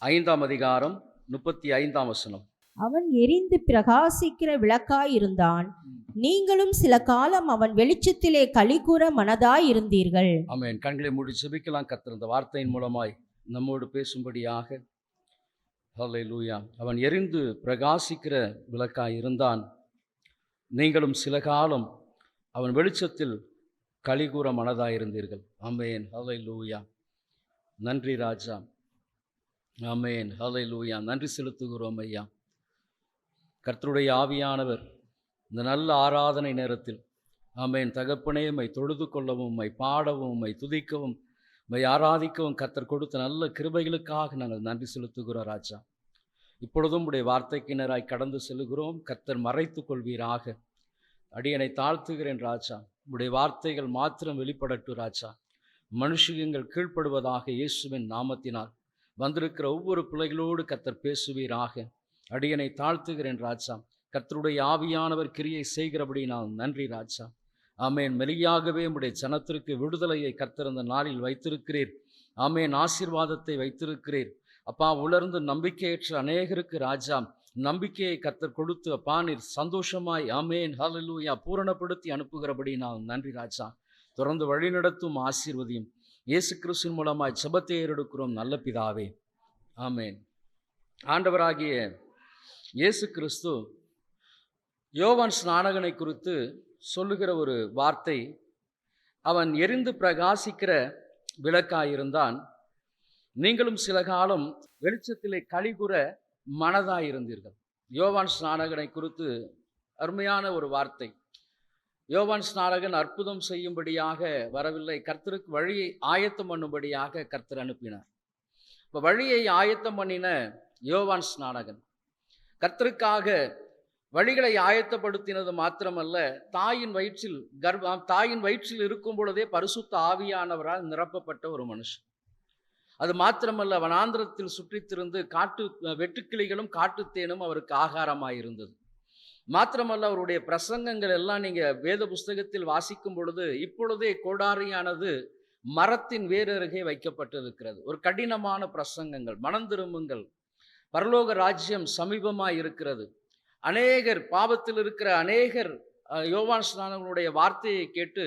5ஆம் அதிகாரம் 35ஆம் வசனம். அவன் எரிந்து பிரகாசிக்கிற விளக்காயிருந்தான். நீங்களும் சில காலம் அவன் வெளிச்சத்திலே களிகூர மனதாயிருந்தீர்கள். ஆமென். கண்களை மூடி ஜெபிக்கலாம். கர்த்தர் இந்த வார்த்தையின் மூலமாய் நம்மோடு பேசும்படியாக. ஹல்லேலூயா. அவன் எரிந்து பிரகாசிக்கிற விளக்காய் இருந்தான். நீங்களும் சில காலம் அவன் வெளிச்சத்தில் களிகூர மனதாயிருந்தீர்கள். ஆமென். ஹல்லேலூயா. நன்றி ராஜா. ஆமென். ஹல்லேலூயா. நன்றி செலுத்துகிறோம் ஐயா. கர்த்தருடைய ஆவியானவர் இந்த நல்ல ஆராதனை நேரத்தில் ஆமென் தகப்பனே உம்மை தொழுது கொள்ளவும், உம்மை பாடவும், உம்மை துதிக்கவும், உம்மை ஆராதிக்கவும் கர்த்தர் கொடுத்த நல்ல கிருபைகளுக்காக நாங்கள் நன்றி செலுத்துகிறோம் ராஜா. இப்பொழுதும் உடைய வார்த்தைக்கினராய் கடந்து செல்கிறோம். கர்த்தர் மறைத்து கொள்வீராக. அடியனை தாழ்த்துகிறேன் ராஜா. உடைய வார்த்தைகள் மாத்திரம் வெளிப்படட்டும் ராஜா. மனுஷங்கள் கீழ்ப்படுவதாக இயேசுவின் நாமத்தினால் வந்திருக்கிற ஒவ்வொரு பிள்ளைகளோடு கர்த்தர் பேசுவீராக. அடியனை தாழ்த்துகிறேன் ராஜா. கர்த்தருடைய ஆவியானவர் கிரியை செய்கிறபடி நான் நன்றி ராஜா. ஆமேன். மெலியாகவே உடைய ஜனத்திற்கு விடுதலையை கர்த்தர் இந்த நாளில் வைத்திருக்கிறீர். ஆமேன். ஆசீர்வாதத்தை வைத்திருக்கிறீர் அப்பா. உலர்ந்து நம்பிக்கையற்ற அநேகருக்கு ராஜா நம்பிக்கையை கர்த்தர் கொடுத்து அப்பா நீர் சந்தோஷமாய் ஆமேன் ஹல்லேலூயா பூரணப்படுத்தி அனுப்புகிறபடி நான் நன்றி ராஜா. தொடர்ந்து வழிநடத்தும் ஆசீர்வதியும் இயேசு கிறிஸ்துவின் மூலமாய் ஜெபத்தை ஏறெடுக்கிறோம் நல்ல பிதாவே. ஆமேன். ஆண்டவராகிய இயேசு கிறிஸ்து யோவான் ஸ்நானகனை குறித்து சொல்லுகிற ஒரு வார்த்தை, அவன் எரிந்து பிரகாசிக்கிற விளக்காயிருந்தான். நீங்களும் சில காலம் வெளிச்சத்திலே களிகூர மனதாயிருந்தீர்கள். யோவான் ஸ்நானகனை குறித்து அருமையான ஒரு வார்த்தை. யோவான் ஸ்நானகன் அற்புதம் செய்யும்படியாக வரவில்லை, கர்த்தருக்கு வழியை ஆயத்தம் பண்ணும்படியாக கர்த்தர் அனுப்பினார். இப்போ வழியை ஆயத்தம் பண்ணின யோவான் ஸ்நானகன் கர்த்தருக்காக வழிகளை ஆயத்தப்படுத்தினது மாத்திரமல்ல, தாயின் வயிற்றில் இருக்கும் பொழுதே பரிசுத்த ஆவியானவரால் நிரப்பப்பட்ட ஒரு மனுஷன். அது மாத்திரமல்ல, வனாந்திரத்தில் சுற்றித்திருந்து வெட்டுக்கிளிகளும் காட்டுத்தேனும் அவருக்கு ஆகாரமாயிருந்தது. மாத்திரமல்ல, அவருடைய பிரசங்கங்கள் எல்லாம் நீங்க வேத புஸ்தகத்தில் வாசிக்கும் பொழுது இப்பொழுதே கோடாரியானது மரத்தின் வேரருகே வைக்கப்பட்டிருக்கிறது. ஒரு கடினமான பிரசங்கங்கள், மனம் திரும்புங்கள், பரலோக ராஜ்யம் சமீபமாய் இருக்கிறது. அநேகர் பாவத்தில் இருக்கிற அநேகர் யோவான் ஸ்நானகனுடைய வார்த்தையை கேட்டு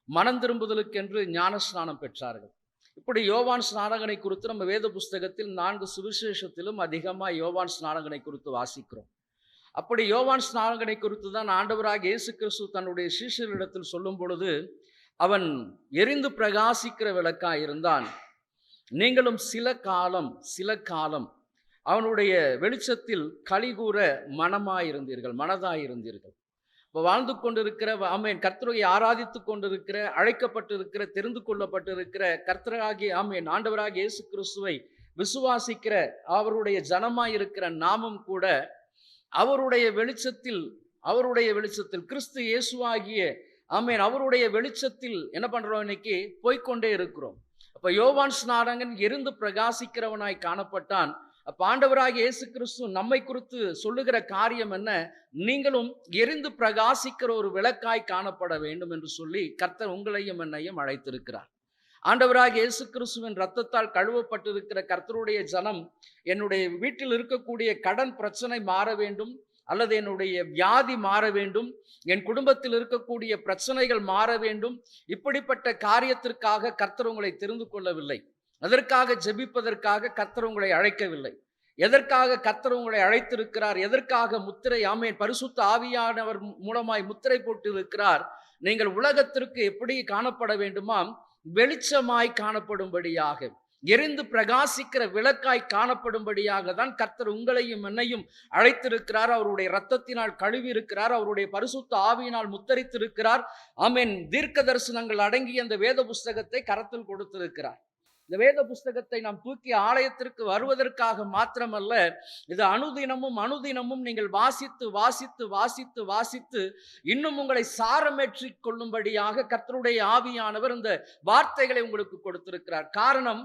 மனம் திரும்புதலுக்கென்று ஞான ஸ்நானம் பெற்றார்கள். இப்படி யோவான் ஸ்நானகனை குறித்து நம்ம வேத புஸ்தகத்தில் 4 சுவிசேஷத்திலும் அதிகமாக யோவான் ஸ்நானகனை குறித்து வாசிக்கிறோம். அப்படி யோவான் ஸ்நானகனை குறித்து தான் ஆண்டவராக இயேசு கிறிஸ்து தன்னுடைய சீஷர்களிடத்தில் சொல்லும் பொழுது, அவன் எரிந்து பிரகாசிக்கிற விளக்காய் இருந்தான். நீங்களும் சில காலம் அவனுடைய வெளிச்சத்தில் களிகூர மனதாயிருந்தீர்கள். இப்போ வாழ்ந்து கொண்டிருக்கிற ஆமேன் கர்த்தரை ஆராதித்து கொண்டிருக்கிற, அழைக்கப்பட்டிருக்கிற, தெரிந்து கொள்ளப்பட்டிருக்கிற கர்த்தராகிய ஆமேன் ஆண்டவராகிய இயேசு கிறிஸ்துவை விசுவாசிக்கிற அவருடைய ஜனமாயிருக்கிற நாமும் கூட அவருடைய வெளிச்சத்தில் கிறிஸ்து இயேசுவாகிய ஆமேன் அவருடைய வெளிச்சத்தில் என்ன பண்றோம், இன்னைக்கு போய்கொண்டே இருக்கிறோம். அப்ப யோவான் ஸ்நானகன் எரிந்து பிரகாசிக்கிறவனாய் காணப்பட்டான். அப்ப ஆண்டவராகிய இயேசு கிறிஸ்து நம்மை குறித்து சொல்லுகிற காரியம் என்ன, நீங்களும் எரிந்து பிரகாசிக்கிற ஒரு விளக்காய் காணப்பட வேண்டும் என்று சொல்லி கர்த்தர் உங்களையும் என்னையும் அழைத்திருக்கிறார். ஆண்டவராகிய இயேசு கிறிஸ்துவின் இரத்தத்தால் கழுவப்பட்டிருக்கிற கர்த்தருடைய ஜனம், என்னுடைய வீட்டில் இருக்கக்கூடிய கடன் பிரச்சனை மாற வேண்டும், அல்லது என்னுடைய வியாதி மாற வேண்டும், என் குடும்பத்தில் இருக்கக்கூடிய பிரச்சனைகள் மாற வேண்டும், இப்படிப்பட்ட காரியத்திற்காக கர்த்தர் உங்களை தெரிந்து கொள்ளவில்லை. அதற்காக ஜெபிப்பதற்காக கர்த்தர் உங்களை அழைக்கவில்லை. எதற்காக கர்த்தர் உங்களை அழைத்திருக்கிறார், எதற்காக முத்திரை ஆமேன் பரிசுத்த ஆவியானவர் மூலமாய் முத்திரை போட்டு இருக்கிறார், நீங்கள் உலகத்திற்கு எப்படி காணப்பட வேண்டுமாம், வெளிச்சமாய் காணப்படும்படியாக, எரிந்து பிரகாசிக்கிற விளக்காய் காணப்படும்படியாக தான் கர்த்தர் உங்களையும் என்னையும் அழைத்திருக்கிறார். அவருடைய இரத்தத்தினால் கழுவி இருக்கிறார், அவருடைய பரிசுத்த ஆவியினால் முத்தரித்திருக்கிறார். ஆமென். தீர்க்க தரிசனங்கள் அடங்கிய அந்த வேத புஸ்தகத்தை கரத்தில் கொடுத்திருக்கிறார். இந்த வேத புஸ்தகத்தை நாம் தூக்கி ஆலயத்திற்கு வருவதற்காக மாத்திரமல்ல, இது அனுதினமும் நீங்கள் வாசித்து இன்னும் உங்களை சாரமேற்றிக் கொள்ளும்படியாக கர்த்தருடைய ஆவியானவர் இந்த வார்த்தைகளை உங்களுக்கு கொடுத்திருக்கிறார். காரணம்,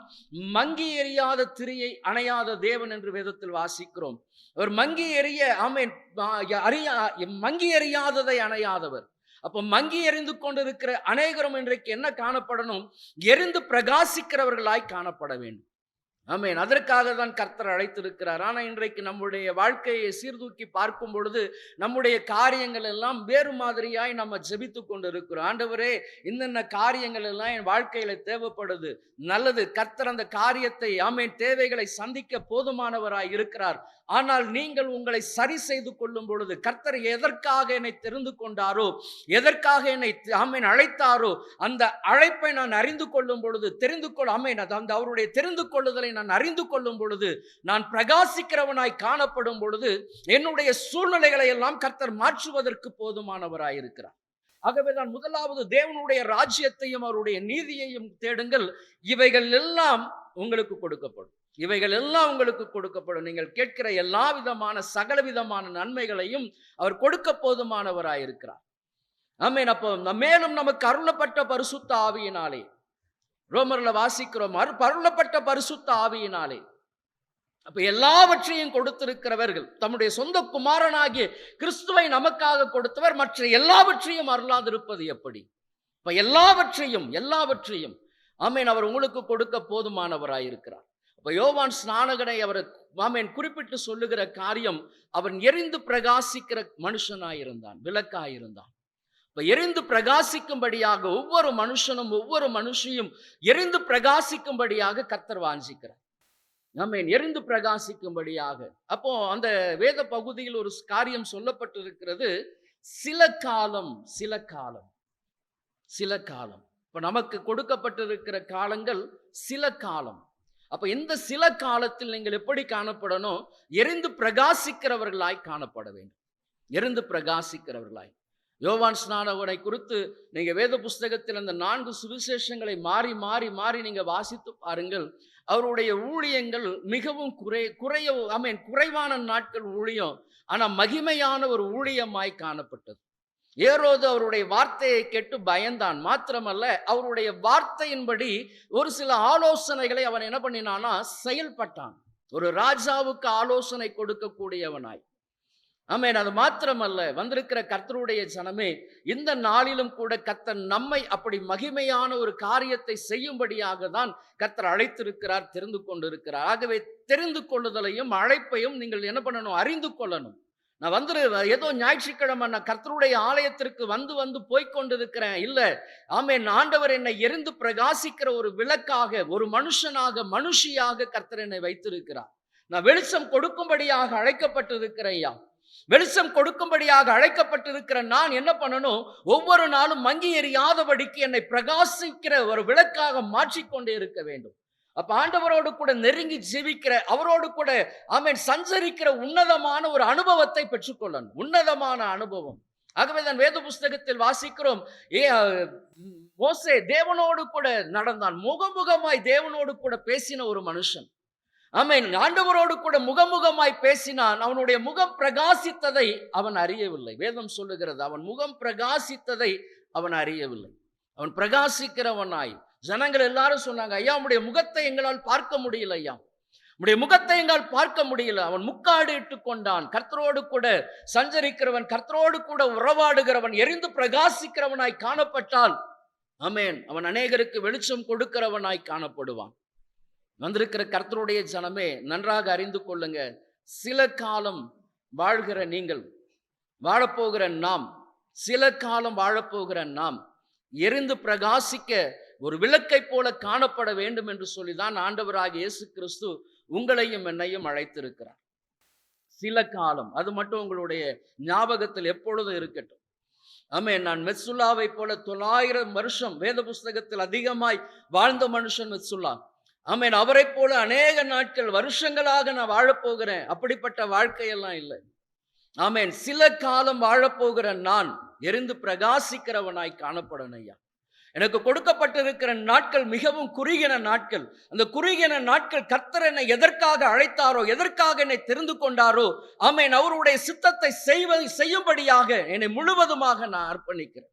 மங்கி எரியாத திரியை அணையாத தேவன் என்று வேதத்தில் வாசிக்கிறோம். அவர் மங்கி எரியாததை அணையாதவர். அப்போ மங்கி எரிந்து கொண்டிருக்கிற அநேகரும் இன்றைக்கு என்ன காணப்படணும், எரிந்து பிரகாசிக்கிறவர்களாய் காணப்பட வேண்டும். ஆமென். அதற்காக தான் கர்த்தர் அழைத்திருக்கிறார். ஆனா இன்றைக்கு நம்முடைய வாழ்க்கையை சீர்தூக்கி பார்க்கும் பொழுது நம்முடைய காரியங்கள் எல்லாம் வேறு மாதிரியாய் நம்ம ஜெபித்துக் கொண்டு இருக்கிறோம். ஆண்டவரே, இன்னென்ன காரியங்கள் எல்லாம் என் வாழ்க்கையில தேவைப்படுது, நல்லது. கர்த்தர் அந்த காரியத்தை, ஆமென், தேவைகளை சந்திக்க போதுமானவராய் இருக்கிறார். ஆனால் நீங்கள் உங்களை சரி செய்து கொள்ளும் பொழுது, கர்த்தர் எதற்காக என்னை தெரிந்து கொண்டாரோ, எதற்காக என்னை, ஆமென், அழைத்தாரோ, அந்த அழைப்பை நான் அறிந்து கொள்ளும் பொழுது, ஆமென், அந்த அவருடைய தெரிந்து கொள்ளுதலை நான் அறிந்து கொள்ளும் பொழுது, நான் பிரகாசிக்கிறவனாய் காணப்படும் பொழுது, என்னுடைய சூழ்நிலைகளை எல்லாம் கர்த்தர் மாற்றுவதற்கு போதுமானவராய் இருக்கிறார். ஆகவேதான் முதலாவது தேவனுடைய ராஜ்யத்தையும் அவருடைய நீதியையும் தேடுங்கள், இவைகள் எல்லாம் உங்களுக்கு கொடுக்கப்படும். இவைகள் எல்லாம் உங்களுக்கு கொடுக்கப்படும். நீங்கள் கேட்கிற எல்லா விதமான சகல விதமான நன்மைகளையும் அவர் கொடுக்க போதுமானவராய் இருக்கிறார். ஆமென். அப்போ மேலும் நமக்கு அருளப்பட்ட பரிசுத்த ஆவியினாலே, ரோமர்ல வாசிக்கிறோம், அருளப்பட்ட பரிசுத்த ஆவியினாலே. அப்ப எல்லாவற்றையும் கொடுத்திருக்கிறவர்கள், தம்முடைய சொந்த குமாரனாகிய கிறிஸ்துவை நமக்காக கொடுத்தவர், மற்ற எல்லாவற்றையும் அருளாதிருப்பது எப்படி? இப்ப எல்லாவற்றையும் ஆமென், அவர் உங்களுக்கு கொடுக்க போதுமானவராயிருக்கிறார். அப்ப யோவான் ஸ்நானகனை அவர், ஆமென், குறிப்பிட்டு சொல்லுகிற காரியம், அவன் எரிந்து பிரகாசிக்கிற மனுஷனாயிருந்தான், விளக்காயிருந்தான். இப்ப எரிந்து பிரகாசிக்கும்படியாக ஒவ்வொரு மனுஷனும் ஒவ்வொரு மனுஷியும் எரிந்து பிரகாசிக்கும்படியாக கர்த்தர் வாஞ்சிக்கிறார். ஆமென். எரிந்து பிரகாசிக்கும்படியாக. அப்போ அந்த வேத பகுதியில் ஒரு காரியம் சொல்லப்பட்டிருக்கிறது, சில காலம். இப்ப நமக்கு கொடுக்கப்பட்டிருக்கிற காலங்கள் சில காலம். அப்ப இந்த சில காலத்தில் நீங்கள் எப்படி காணப்படணும்? எரிந்து பிரகாசிக்கிறவர்களாய் காணப்பட வேண்டும். எரிந்து பிரகாசிக்கிறவர்களாய். யோவான் ஸ்நானகனை குறித்து நீங்க வேத புஸ்தகத்தில் அந்த 4 சுவிசேஷங்களை மாறி மாறி மாறி நீங்க வாசித்து பாருங்கள். அவருடைய ஊழியங்கள் மிகவும் குறைவான நாட்கள் ஊழியம், ஆனா மகிமையான ஒரு ஊழியமாய் காணப்பட்டது. ஏரோது அவருடைய வார்த்தையை கேட்டு பயந்தான். மாத்திரமல்ல, அவருடைய வார்த்தையின்படி ஒரு சில ஆலோசனைகளை அவன் என்ன பண்ணினானா, செயல்பட்டான். ஒரு ராஜாவுக்கு ஆலோசனை கொடுக்கக்கூடியவனாய். ஆமென். அது மாத்திரமல்ல, வந்திருக்கிற கர்த்தருடைய ஜனமே, இந்த நாளிலும் கூட கர்த்தர் நம்மை அப்படி மகிமையான ஒரு காரியத்தை செய்யும்படியாக தான் கர்த்தர் அழைத்திருக்கிறார், தெரிந்து கொண்டிருக்கிறார். ஆகவே தெரிந்து கொள்ளுதலையும் அழைப்பையும் நீங்கள் என்ன பண்ணணும்? அறிந்து கொள்ளணும். நான் ஏதோ ஞாயிற்றுக்கிழமை நான் கர்த்தருடைய ஆலயத்திற்கு வந்து போய்கொண்டிருக்கிறேன் இல்ல. ஆமென். ஆண்டவர் என்னை எரிந்து பிரகாசிக்கிற ஒரு விளக்காக, ஒரு மனுஷியாக கர்த்தர் என்னை வைத்திருக்கிறார். நான் வெளிச்சம் கொடுக்கும்படியாக அழைக்கப்பட்டிருக்கிறேன் ஐயா. வெளிச்சம் கொடுக்கும்படியாக அழைக்கப்பட்டிருக்கிற நான் என்ன பண்ணணும்? ஒவ்வொரு நாளும் மங்கி எறியாதபடிக்கு என்னை பிரகாசிக்கிற ஒரு விளக்காக மாற்றிக்கொண்டே இருக்க வேண்டும். அப்ப ஆண்டவரோடு கூட நெருங்கி ஜீவிக்கிற, அவரோடு கூட ஆமென் சஞ்சரிக்கிற உன்னதமான ஒரு அனுபவத்தை பெற்றுக்கொள்ளணும். உன்னதமான அனுபவம். ஆகவே தான் வேத புஸ்தகத்தில் வாசிக்கிறோம், மோசே தேவனோடு கூட நடந்தான். முகமுகமாய் தேவனோடு கூட பேசின ஒரு மனுஷன். ஆமென். ஆண்டவரோடு கூட முகமுகமாய் பேசினான். அவனுடைய முகம் பிரகாசித்ததை அவன் அறியவில்லை. வேதம் சொல்லுகிறது, அவன் முகம் பிரகாசித்ததை அவன் அறியவில்லை. அவன் பிரகாசிக்கிறவனாய், ஜனங்கள் எல்லாரும் சொன்னாங்க, ஐயா உம்முடைய முகத்தை எங்களால் பார்க்க முடியல, ஐயா உம்முடைய முகத்தை எங்களால் பார்க்க முடியல. அவன் முக்காடு இட்டுக் கொண்டான். கர்த்தரோடு கூட சஞ்சரிக்கிறவன், கர்த்தரோடு கூட உறவாடுகிறவன், எரிந்து பிரகாசிக்கிறவனாய் காணப்பட்டால், ஆமென், அவன் அநேகருக்கு வெளிச்சம் கொடுக்கிறவனாய் காணப்படுவான். வந்திருக்கிற கர்த்தருடைய ஜனமே, நன்றாக அறிந்து கொள்ளுங்க, சில காலம் வாழ்கிற நீங்கள், வாழப்போகிற நாம், சில காலம் வாழப்போகிற நாம் எரிந்து பிரகாசிக்க ஒரு விளக்கை போல காணப்பட வேண்டும் என்று சொல்லிதான் ஆண்டவராகிய இயேசு கிறிஸ்து உங்களையும் என்னையும் அழைத்திருக்கிறார். சில காலம், அது மட்டும் உங்களுடைய ஞாபகத்தில் எப்பொழுதும் இருக்கட்டும். ஆமென். நான் மெத்சுல்லாவை போல 900 வருஷம் வேத புஸ்தகத்தில் அதிகமாய் வாழ்ந்த மனுஷன் மெத்சுல்லா. ஆமென். அவரை போல அநேக நாட்கள் வருஷங்களாக நான் வாழப்போகிறேன், அப்படிப்பட்ட வாழ்க்கையெல்லாம் இல்லை. ஆமென். சில காலம் வாழப்போகிற நான் எரிந்து பிரகாசிக்கிறவனாய் காணப்படணும் ஐயா. எனக்கு கொடுக்கப்பட்டிருக்கிற நாட்கள் மிகவும் குறுகின நாட்கள். அந்த குறுகின நாட்கள் கர்த்தர் என்னை எதற்காக அழைத்தாரோ, எதற்காக என்னை தெரிந்து கொண்டாரோ, ஆமென், அவருடைய சித்தத்தை செய்யும்படியாக என்னை முழுவதுமாக நான் அர்ப்பணிக்கிறேன்.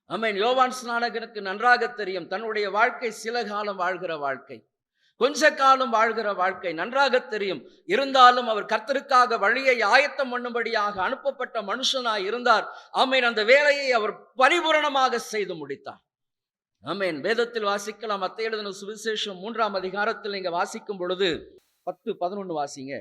ஆமென். யோவான் ஸ்நானகனுக்கு நன்றாக தெரியும், தன்னுடைய வாழ்க்கை சில காலம் வாழ்கிற வாழ்க்கை, கொஞ்ச காலம் வாழ்கிற வாழ்க்கை நன்றாக தெரியும். இருந்தாலும் அவர் கர்த்தருக்காக வழியை ஆயத்தம் பண்ணும்படியாக அனுப்பப்பட்ட மனுஷனாய் இருந்தார். ஆமென். அந்த வேலையை அவர் பரிபூரணமாக செய்து முடித்தார். ஆமென். வேதத்தில் வாசிக்கலாம். மத்தேயு எழுதின சுவிசேஷம் 3ஆம் அதிகாரத்தில் நீங்க வாசிக்கும் பொழுது 10, 11 வாசிங்க.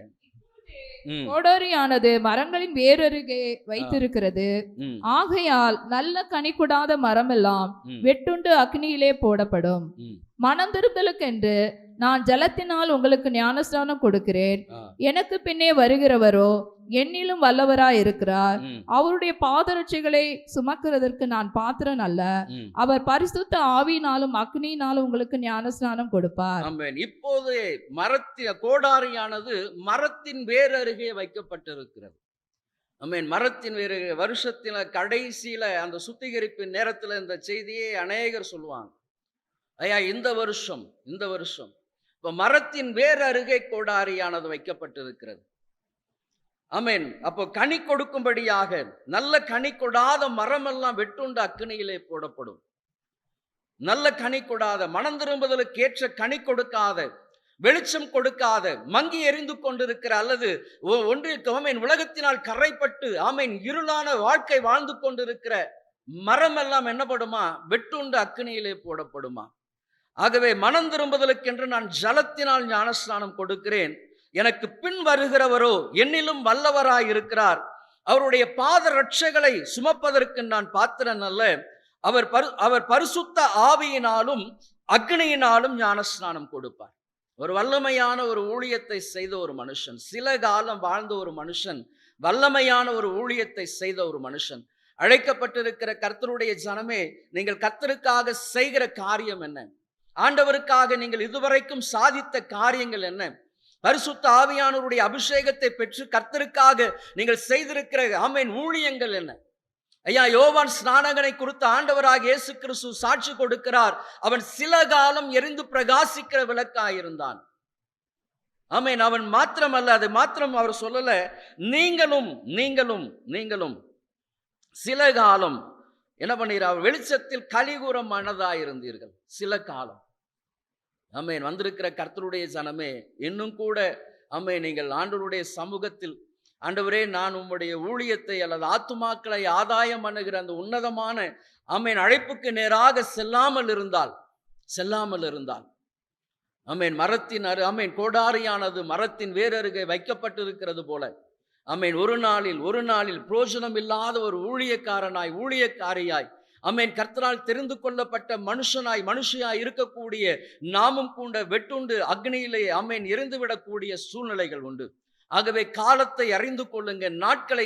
கோடரியானது மரங்களின் வேரருகே வைத்திருக்கிறது. ம். ஆகையால் நல்ல கனி கொடாத மரமெல்லாம் ம். வெட்டுண்டு அக்னியிலே போடப்படும். ம். மனந்திருத்தலுக்கென்று நான் ஜலத்தினால் உங்களுக்கு ஞானஸ்நானம் கொடுக்கிறேன். ஆ. எனக்கு பின்னே வருகிறவரோ என்னிலும் வல்லவராய் இருக்கிறார். ம். அவருடைய பாதரட்சைகளை சுமக்கிறதற்கு நான் பாத்திரன் அல்ல. ம். அவர் பரிசுத்த ஆவியினாலும் அக்னியினாலும் உங்களுக்கு ஞானஸ்நானம் கொடுப்பார். ஆமென். இப்போது கோடாரியானது மரத்தின் வேர் அருகே வைக்கப்பட்டிருக்கிறது. ஆமென். மரத்தின் வேறு வருஷத்தில கடைசியில அந்த சுத்திகரிப்பின் நேரத்தில் இந்த செய்தியை அநேகர் சொல்லுவாங்க. ஐயா, இந்த வருஷம் இப்ப மரத்தின் வேர் அருகே கோடாரியானது வைக்கப்பட்டிருக்கிறது. ஆமென். அப்போ கனி கொடுக்கும்படியாக நல்ல கனி கொடாத மரமெல்லாம் வெட்டுண்டு அக்கினியிலே போடப்படும். நல்ல கனி கொடாத, மனம் திரும்புதலுக்கு ஏற்ற கனி கொடுக்காத, வெளிச்சம் கொடுக்காத, மங்கி எரிந்து கொண்டிருக்கிற அல்லது ஒன்றில் உலகத்தினால் கரைப்பட்டு இருளான வாழ்க்கை வாழ்ந்து கொண்டிருக்கிற மரம் எல்லாம் என்னப்படுமா? வெட்டுண்டு அக்கினியிலே போடப்படுமா? ஆகவே மனம் திரும்புதலுக்கென்று நான் ஜலத்தினால் ஞானஸ்நானம் கொடுக்கிறேன். எனக்கு பின் வருகிறவரோ என்னிலும் வல்லவராய் இருக்கிறார். அவருடைய பாத ரட்சைகளை சுமப்பதற்கு நான் பாத்திரன் அல்ல. அவர் பரிசுத்த ஆவியினாலும் அக்னியினாலும் ஞானஸ்நானம் கொடுப்பார். ஒரு வல்லமையான ஒரு ஊழியத்தை செய்த ஒரு மனுஷன், சில காலம் வாழ்ந்த ஒரு மனுஷன், வல்லமையான ஒரு ஊழியத்தை செய்த ஒரு மனுஷன். அழைக்கப்பட்டிருக்கிற கர்த்தருடைய ஜனமே, நீங்கள் கர்த்தருக்காக செய்கிற காரியம் என்ன? ஆண்டவருக்காக நீங்கள் இதுவரைக்கும் சாதித்த காரியங்கள் என்ன? பரிசுத்த ஆவியானவருடைய அபிஷேகத்தை பெற்று கர்த்தருக்காக நீங்கள் செய்திருக்கிற ஊழியங்கள் என்ன? ஐயா, யோவான் ஸ்நானகனை குறித்து ஆண்டவராக இயேசு கிறிஸ்து சாட்சி கொடுக்கிறார். அவன் சில காலம் எரிந்து பிரகாசிக்கிற விளக்காயிருந்தான். அவன் மாத்திரமல்ல, அது மாத்திரம் அவர் சொல்லல, நீங்களும் சில காலம் என்ன பண்ணீர்? வெளிச்சத்தில் கலிகூற மனதாயிருந்தீர்கள். சில காலம். வந்திருக்கிற கர்த்தருடைய ஜனமே, இன்னும் கூட நீங்கள் ஆண்டவருடைய சமூகத்தில், ஆண்டவரே, நான் உம்முடைய ஊழியத்தை அல்லது ஆத்துமாக்களை ஆதாயம் பண்ணுகிற அந்த உன்னதமான அழைப்புக்கு நேராக செல்லாமல் இருந்தால் மரத்தின் கோடாரியானது மரத்தின் வேரருகே வைக்கப்பட்டிருக்கிறது போல ஒரு நாளில் பிரயோஜனம் இல்லாத ஒரு ஊழியக்காரியாய் கர்த்தரால் தெரிந்து கொள்ளப்பட்ட மனுஷியாய் இருக்கக்கூடிய நாமும் கூட வெட்டுண்டு அக்னியிலே எரிந்து விடக்கூடிய சூழ்நிலைகள் உண்டு. ஆகவே காலத்தை அறிந்து கொள்ளுங்க, நாட்களை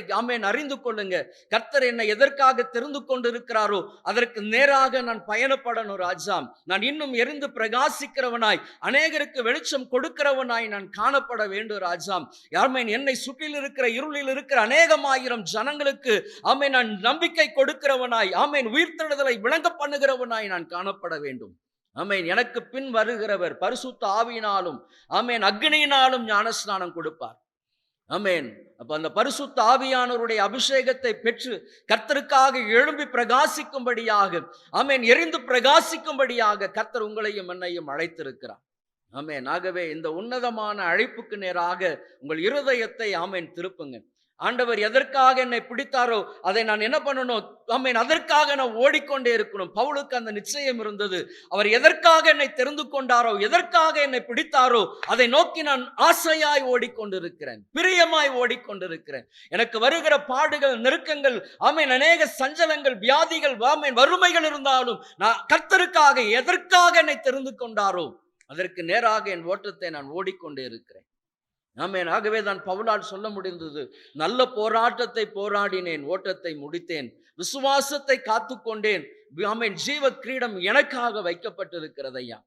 அறிந்து கொள்ளுங்க. கர்த்தர் என்னை எதற்காக தெரிந்து கொண்டிருக்கிறாரோ அதற்கு நேராக நான் பயணப்படணும் ராஜா. நான் இன்னும் எரிந்து பிரகாசிக்கிறவனாய், அநேகருக்கு வெளிச்சம் கொடுக்கிறவனாய் நான் காணப்பட வேண்டும் ராஜா. என்னை சுற்றில் இருக்கிற இருளில் இருக்கிற அநேகமாயிரம் ஜனங்களுக்கு நான் நம்பிக்கை கொடுக்கிறவனாய், உயிர்த்தெழுதலை விளங்க பண்ணுகிறவனாய் நான் காணப்பட வேண்டும். எனக்கு பின் வருகிறவர் பரிசுத்த ஆவியினாலும் அக்னியினாலும் ஞானஸ்நானம் கொடுப்பார். அப்ப அந்த பரிசுத்த ஆவியானவருடைய அபிஷேகத்தை பெற்று கர்த்தருக்காக எழும்பி பிரகாசிக்கும்படியாக எரிந்து பிரகாசிக்கும்படியாக கர்த்தர் உங்களையும் என்னையும் அழைத்திருக்கிறார். ஆகவே இந்த உன்னதமான அழைப்புக்கு நேராக உங்கள் இருதயத்தை திருப்புங்க. ஆண்டவர் எதற்காக என்னை பிடித்தாரோ அதை நான் என்ன பண்ணணும்? அதற்காக நான் ஓடிக்கொண்டே இருக்கணும். பவுலுக்கு அந்த நிச்சயம் இருந்தது. அவர் எதற்காக என்னை தெரிந்து கொண்டாரோ, எதற்காக என்னை பிடித்தாரோ அதை நோக்கி நான் ஆசையாய் ஓடிக்கொண்டிருக்கிறேன், பிரியமாய் ஓடிக்கொண்டிருக்கிறேன். எனக்கு வருகிற பாடுகள், நெருக்கங்கள், அநேக சஞ்சலங்கள், வியாதிகள், வறுமைகள் இருந்தாலும் நான் கர்த்தருக்காக எதற்காக என்னை தெரிந்து கொண்டாரோ அதற்கு நேராக என் ஓட்டத்தை நான் ஓடிக்கொண்டே இருக்கிறேன். ஆகவே தான் பவுலால் சொல்ல முடிந்தது, நல்ல போராட்டத்தை போராடினேன், ஓட்டத்தை முடித்தேன், விசுவாசத்தை காத்துக்கொண்டேன், ஜீவ கிரீடம் எனக்காக வைக்கப்பட்டிருக்கிறது ஐயா.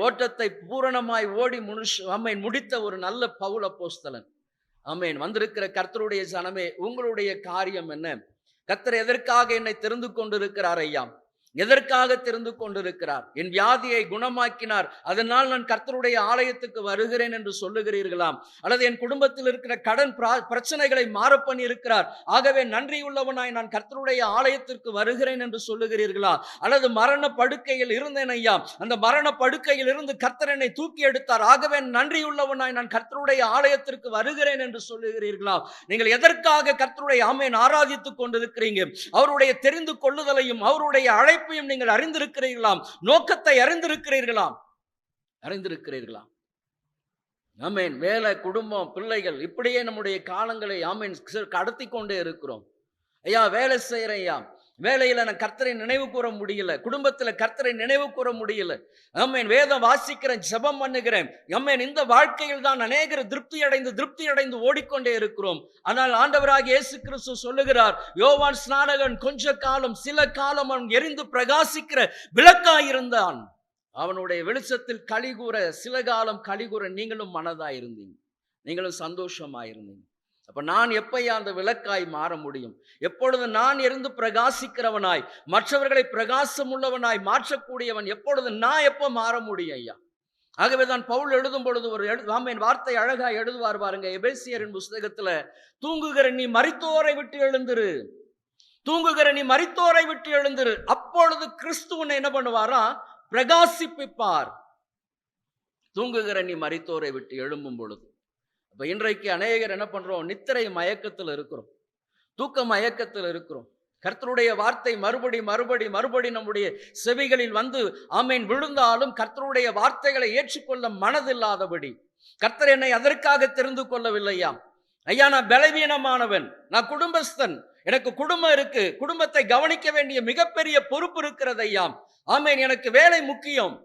ஓட்டத்தை பூரணமாய் ஓடி முடித்த ஒரு நல்ல பவுல் அப்போஸ்தலன். வந்திருக்கிற கர்த்தருடைய ஜனமே, உங்களுடைய காரியம் என்ன? கர்த்தர் எதற்காக என்னை தெரிந்து கொண்டிருக்கிறார் ஐயா? எதற்காக தெரிந்து கொண்டிருக்கிறார்? என் வியாதியை குணமாக்கினார், அதனால் நான் கர்த்தருடைய ஆலயத்துக்கு வருகிறேன் என்று சொல்லுகிறீர்களாம். அல்லது என் குடும்பத்தில் இருக்கிற கடன் பிரச்சனைகளை மாற பண்ணி இருக்கிறார், ஆகவே நன்றியுள்ளவனாய் நான் கர்த்தருடைய ஆலயத்திற்கு வருகிறேன் என்று சொல்லுகிறீர்களா? அல்லது மரண படுக்கையில் இருந்தேன் ஐயா, அந்த மரண படுக்கையில் இருந்து கர்த்தர் என்னை தூக்கி எடுத்தார், ஆகவே நன்றியுள்ளவனாய் நான் கர்த்தருடைய ஆலயத்திற்கு வருகிறேன் என்று சொல்லுகிறீர்களா? நீங்கள் எதற்காக கர்த்தருடைய ஆராதித்துக் கொண்டிருக்கிறீங்க? அவருடைய தெரிந்து கொள்ளுதலையும் அவருடைய அழைப்பையும் அழைப்பையும் நீங்கள் அறிந்திருக்கிறீர்களாம், நோக்கத்தை அறிந்திருக்கிறீர்களாம். ஆமென். வேலை, குடும்பம், பிள்ளைகள், இப்படியே நம்முடைய காலங்களை ஆமென் கடத்தி கொண்டே இருக்கிறோம். ஐயா வேலை செய்யறேன், ஐயா வேலையில நான் கர்த்தரை நினைவு கூற முடியல, குடும்பத்துல கர்த்தரை நினைவு கூற முடியல, ஆமென் வேதம் வாசிக்கிறேன், ஜெபம் பண்ணுகிறேன், ஆமென் இந்த வாழ்க்கையில் தான் அநேகர் திருப்தி அடைந்து ஓடிக்கொண்டே இருக்கிறோம். ஆனால் ஆண்டவராகிய இயேசு கிறிஸ்து சொல்லுகிறார், யோவான் ஸ்நானகன் கொஞ்ச காலம் சில காலம் அவன் எரிந்து பிரகாசிக்கிற விளக்காயிருந்தான், அவனுடைய வெளிச்சத்தில் கலிகூற சில காலம் கலிகூற நீங்களும் மனதாயிருந்தீங்க, நீங்களும் சந்தோஷமாயிருந்தீங்க. அப்ப நான் எப்பையா அந்த விளக்காய் மாற முடியும்? எப்பொழுது நான் எரிந்து பிரகாசிக்கிறவனாய் மற்றவர்களை பிரகாசம் உள்ளவனாய் மாற்றக்கூடியவன் எப்பொழுது நான் எப்ப மாற முடியும் ஐயா? ஆகவேதான் பவுல் எழுதும் பொழுது ஒரு ஆமென் வார்த்தை அழகா எழுதுவார் பாருங்க. எபேசியரின் புஸ்தகத்துல, தூங்குகிற நீ மரித்தோரை விட்டு எழுந்திரு, அப்பொழுது கிறிஸ்துவனை என்ன பண்ணுவாரா? பிரகாசிப்பிப்பார். தூங்குகிற நீ மரித்தோரை விட்டு எழும்பும் பொழுது. அப்ப இன்றைக்கு அநேகர் என்ன பண்றோம்? நித்திரை மயக்கத்தில் இருக்கிறோம், தூக்க மயக்கத்தில் இருக்கிறோம். கர்த்தருடைய வார்த்தை மறுபடி நம்முடைய செவிகளில் வந்து ஆமென் விழுந்தாலும் கர்த்தருடைய வார்த்தைகளை ஏற்றுக்கொள்ள மனதில்லாதபடி, கர்த்தர் என்னை அதற்காக தெரிந்து கொள்ளவில்லையா? ஐயா நான் பலவீனமானவன், நான் குடும்பஸ்தன், எனக்கு குடும்பம் இருக்கு, குடும்பத்தை கவனிக்க வேண்டிய மிகப்பெரிய பொறுப்பு இருக்கிறது ஐயா, ஆமென் எனக்கு வேலை முக்கியம்,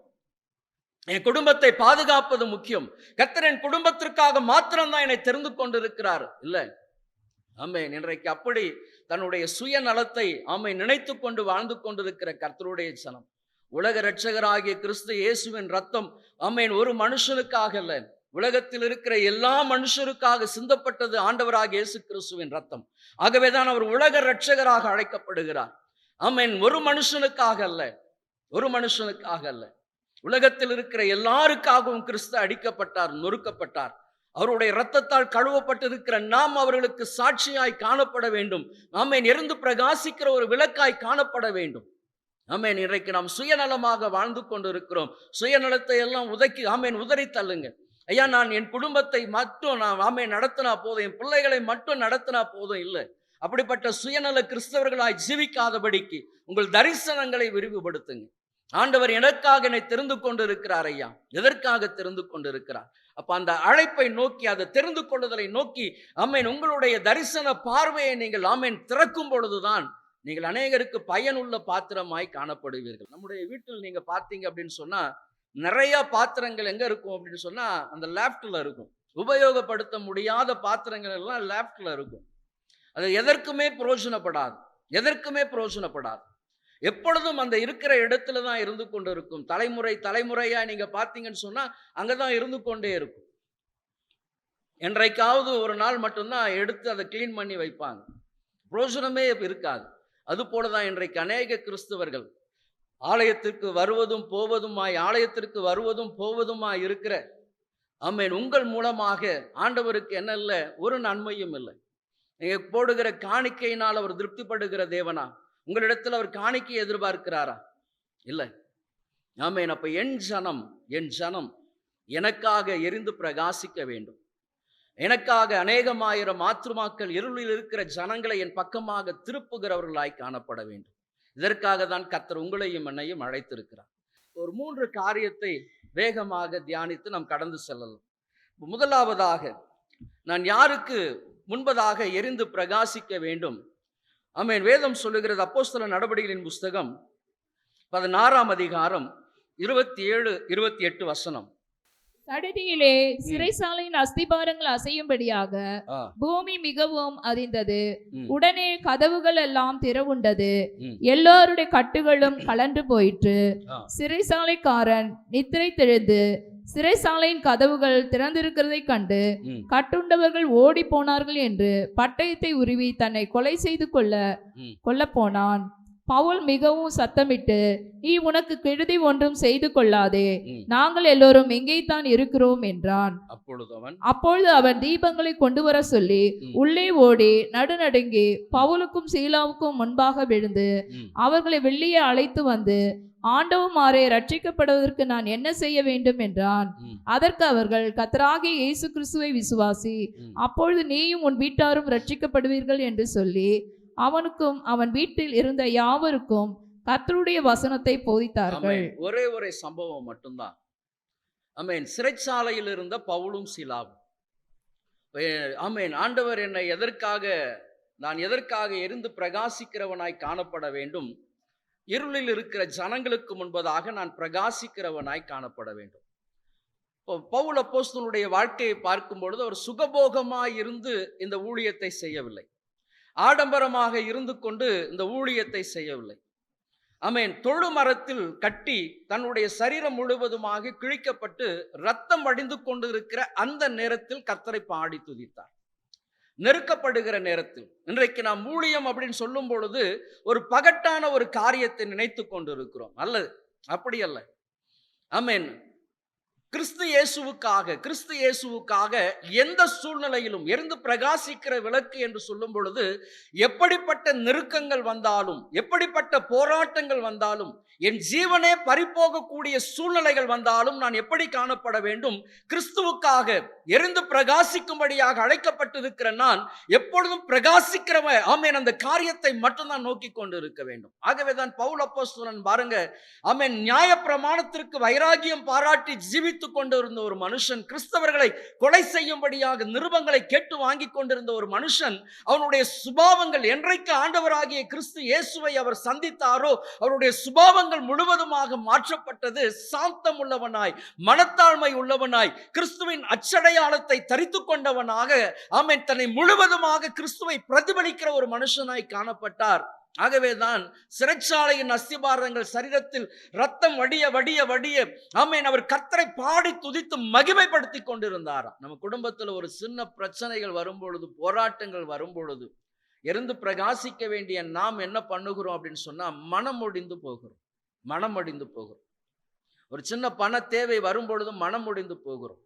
என் குடும்பத்தை பாதுகாப்பது முக்கியம், கர்த்தர் என் குடும்பத்திற்காக மாத்திரம்தான் என்னை தெரிந்து கொண்டிருக்கிறார். இல்ல ஆமென். இன்றைக்கு அப்படி தன்னுடைய சுயநலத்தை ஆமென் நினைத்து கொண்டு வாழ்ந்து கொண்டிருக்கிற கர்த்தருடைய ஜனம், உலக இரட்சகராகிய கிறிஸ்து இயேசுவின் ரத்தம் ஆமென் ஒரு மனுஷனுக்காக அல்ல, உலகத்தில் இருக்கிற எல்லா மனுஷருக்காக சிந்தப்பட்டது ஆண்டவராகிய இயேசு கிறிஸ்துவின் ரத்தம். ஆகவேதான் அவர் உலக இரட்சகராக அழைக்கப்படுகிறார். ஆமென் ஒரு மனுஷனுக்காக அல்ல, உலகத்தில் இருக்கிற எல்லாருக்காகவும் கிறிஸ்து அடிக்கப்பட்டார், நொறுக்கப்பட்டார். அவருடைய இரத்தத்தால் கழுவப்பட்டிருக்கிற நாம் அவர்களுக்கு சாட்சியாய் காணப்பட வேண்டும். ஆமென் எரிந்து பிரகாசிக்கிற ஒரு விளக்காய் காணப்பட வேண்டும். ஆமென் இன்றைக்கு நாம் சுயநலமாக வாழ்ந்து கொண்டு இருக்கிறோம். சுயநலத்தை எல்லாம் உதறி தள்ளுங்க. ஐயா நான் என் குடும்பத்தை மட்டும் நான் ஆமென் நடத்தினா போதும், என் பிள்ளைகளை மட்டும் நடத்தினா போதும். இல்லை, அப்படிப்பட்ட சுயநல கிறிஸ்தவர்களாய் ஜீவிக்காதபடிக்கு உங்கள் தரிசனங்களை விரிவுபடுத்துங்க. ஆண்டவர் எனக்காக என்னை தெரிந்து கொண்டிருக்கிறார் ஐயா. எதற்காக தெரிந்து கொண்டிருக்கிறார்? அப்ப அந்த அழைப்பை நோக்கி, அதை தெரிந்து கொள்ளுதலை நோக்கி ஆமென் உங்களுடைய தரிசன பார்வையை நீங்கள் ஆமென் திறக்கும் பொழுதுதான் நீங்கள் அநேகருக்கு பயனுள்ள பாத்திரமாய் காணப்படுவீர்கள். நம்முடைய வீட்டில் நீங்க பார்த்தீங்க அப்படின்னு சொன்னா நிறைய பாத்திரங்கள் எங்க இருக்கும் அப்படின்னு சொன்னா அந்த லேப்ட்ல இருக்கும். உபயோகப்படுத்த முடியாத பாத்திரங்கள் எல்லாம் லேப்ட்ல இருக்கும். அது எதற்குமே பிரயோஜனப்படாது. எப்பொழுதும் அந்த இருக்கிற இடத்துல தான் இருந்து கொண்டு இருக்கும். தலைமுறையா நீங்க பார்த்தீங்கன்னு சொன்னா அங்கதான் இருந்து கொண்டே இருக்கும். என்றைக்காவது ஒரு நாள் மட்டும்தான் எடுத்து அதை கிளீன் பண்ணி வைப்பாங்க, பிரயோஜனமே இருக்காது. அது போலதான் இன்றைக்கு அநேக கிறிஸ்தவர்கள் ஆலயத்திற்கு வருவதும் போவதுமாய் இருக்கிற ஆமென் உங்கள் மூலமாக ஆண்டவருக்கு என்ன இல்லை, ஒரு நன்மையும் இல்லை. நீங்க போடுகிற காணிக்கையினால் அவர் திருப்திப்படுகிற தேவனா? உங்களிடத்தில் அவர் காணிக்கை எதிர்பார்க்கிறாரா? இல்லை. ஆமென். அப்ப என் ஜனம் எனக்காக எரிந்து பிரகாசிக்க வேண்டும். எனக்காக அநேகமாயிரம் ஆத்துமாக்கள் இருளில் இருக்கிற ஜனங்களை என் பக்கமாக திருப்புகிறவர்களாய் காணப்பட வேண்டும். இதற்காக தான் கர்த்தர் உங்களையும் என்னையும் அழைத்திருக்கிறார். ஒரு 3 காரியத்தை வேகமாக தியானித்து நாம் கடந்து செல்லலாம். முதலாவதாக, நான் யாருக்கு முன்பதாக எரிந்து பிரகாசிக்க வேண்டும்? ஆமென். வேதம் சொல்லுகிறது, அப்போஸ்தலர் நடபடிகளின் புஸ்தகம் 16ஆம் அதிகாரம் 27-28 வசனம். சடுதியிலே சிறைசாலையின் அஸ்திபாரங்கள் அசையும்படியாக பூமி மிகவும் அதிர்ந்தது. உடனே கதவுகள் எல்லாம் திறவுண்டது, எல்லாருடைய கட்டுகளும் கலண்டு போயிற்று. சிறைசாலைக்காரன் நித்திரை தெழுந்து சிறைசாலையின் கதவுகள் திறந்திருக்கிறதை கண்டு கட்டுண்டவர்கள் ஓடி போனார்கள் என்று பட்டயத்தை உருவி தன்னை கொலை செய்து கொள்ள போனான். பவுல் மிகவும் சத்தமிட்டு, நீ உனக்கு கெடுதி ஒன்றும் செய்து கொள்ளாதே, நாங்கள் எல்லோரும் எங்கேதான் இருக்கிறோம் என்றான். அப்பொழுது அவன் தீபங்களை கொண்டு வர சொல்லி உள்ளே ஓடி நடுநடுங்கி பவுலுக்கும் சீலாவுக்கும் முன்பாக விழுந்து அவர்களை வெளியே அழைத்து வந்து, ஆண்டவமாரே, ரட்சிக்கப்படுவதற்கு நான் என்ன செய்ய வேண்டும் என்றான். அதற்கு அவர்கள், கர்த்தராகிய இயேசு கிறிஸ்துவை விசுவாசி, அப்பொழுது நீயும் உன் வீட்டாரும் ரட்சிக்கப்படுவீர்கள் என்று சொல்லி அவனுக்கும் அவன் வீட்டில் இருந்த யாவருக்கும் கர்த்தருடைய வசனத்தை போதித்தார்கள். ஆமென். ஒரே சம்பவம் மட்டும்தான். ஆமென். சிறைச்சாலையில் இருந்த பவுலும் சீலாவும், ஆமென், ஆண்டவர் என்னை நான் எதற்காக எரிந்து பிரகாசிக்கிறவனாய் காணப்பட வேண்டும், இருளில் இருக்கிற ஜனங்களுக்கு முன்பதாக நான் பிரகாசிக்கிறவனாய் காணப்பட வேண்டும். பவுல் அப்போஸ்தலனுடைய வாழ்க்கையை பார்க்கும் பொழுது அவர் சுகபோகமாய் இருந்து இந்த ஊழியத்தை செய்யவில்லை, ஆடம்பரமாக இருந்து கொண்டு இந்த ஊழியத்தை செய்யவில்லை. ஆமென். தொழுமரத்தில் கட்டி தன்னுடைய சரீரம் முழுவதுமாக கிழிக்கப்பட்டு ரத்தம் வடிந்து கொண்டிருக்கிற அந்த நேரத்தில் கர்த்தரை பாடி துதித்தார். நெருக்கப்படுகிற நேரத்தில், இன்றைக்கு நாம் ஊழியம் அப்படின்னு சொல்லும் பொழுது ஒரு பகட்டான ஒரு காரியத்தை நினைத்து கொண்டு இருக்கிறோம். அல்லது அப்படி அல்ல. ஆமென். கிறிஸ்து இயேசுவுக்காக எந்த சூழ்நிலையிலும் எரிந்து பிரகாசிக்கிற விளக்கு என்று சொல்லும் பொழுது எப்படிப்பட்ட நெருக்கங்கள் வந்தாலும், எப்படிப்பட்ட போராட்டங்கள் வந்தாலும், என் ஜீவனே பறிபோகக்கூடிய சூழ்நிலைகள் வந்தாலும் நான் எப்படி காணப்பட வேண்டும்? கிறிஸ்துவுக்காக எரிந்து பிரகாசிக்கும்படியாக அழைக்கப்பட்டிருக்கிற நான் எப்பொழுதும் பிரகாசிக்கிறவன். ஆமென். அந்த காரியத்தை மட்டும்தான் நோக்கி கொண்டு இருக்க வேண்டும். ஆகவேதான் பவுல் அப்போஸ்தலன் பாருங்க, ஆமென், நியாயப்பிரமாணத்திற்கு வைராகியம் பாராட்டி ஜீவித்துக் கொண்டிருந்த ஒரு மனுஷன், கிறிஸ்தவர்களை கொலை செய்யும்படியாக நிருபங்களை கேட்டு வாங்கி கொண்டிருந்த ஒரு மனுஷன், அவனுடைய சுபாவங்கள் என்றைக்கு ஆண்டவராகிய கிறிஸ்து இயேசுவை அவர் சந்தித்தாரோ அவருடைய சுபாவங்கள் முழுவதுமாக மாற்றப்பட்டது. சாந்தம் உள்ளவனாய், மனத்தாழ்மை உள்ளவனாய், கிறிஸ்துவின் அச்சடையாளத்தை தரித்து கொண்டவனாக, ஆமென், தன்னை முழுவதுமாக கிறிஸ்துவை பிரதிபலிக்கிற ஒரு மனுஷனாய் காணப்பட்டார். ஆகவேதான் சிறைச்சாலையின் அஸ்திபாரங்கள் சரீரத்தில் ரத்தம் வடிய ஆமென், அவர் கர்த்தரை பாடி துதித்து மகிமைப்படுத்தி கொண்டிருந்தாராம். நம்ம குடும்பத்தில் ஒரு சின்ன பிரச்சனைகள் வரும்பொழுது, போராட்டங்கள் வரும்பொழுது எரிந்து பிரகாசிக்க வேண்டிய நாம் என்ன பண்ணுகிறோம் அப்படின்னு சொன்னா, மனம் ஒடிந்து போகிறோம். ஒரு சின்ன பண தேவை வரும்பொழுது மனம் ஒடிந்து போகிறோம்.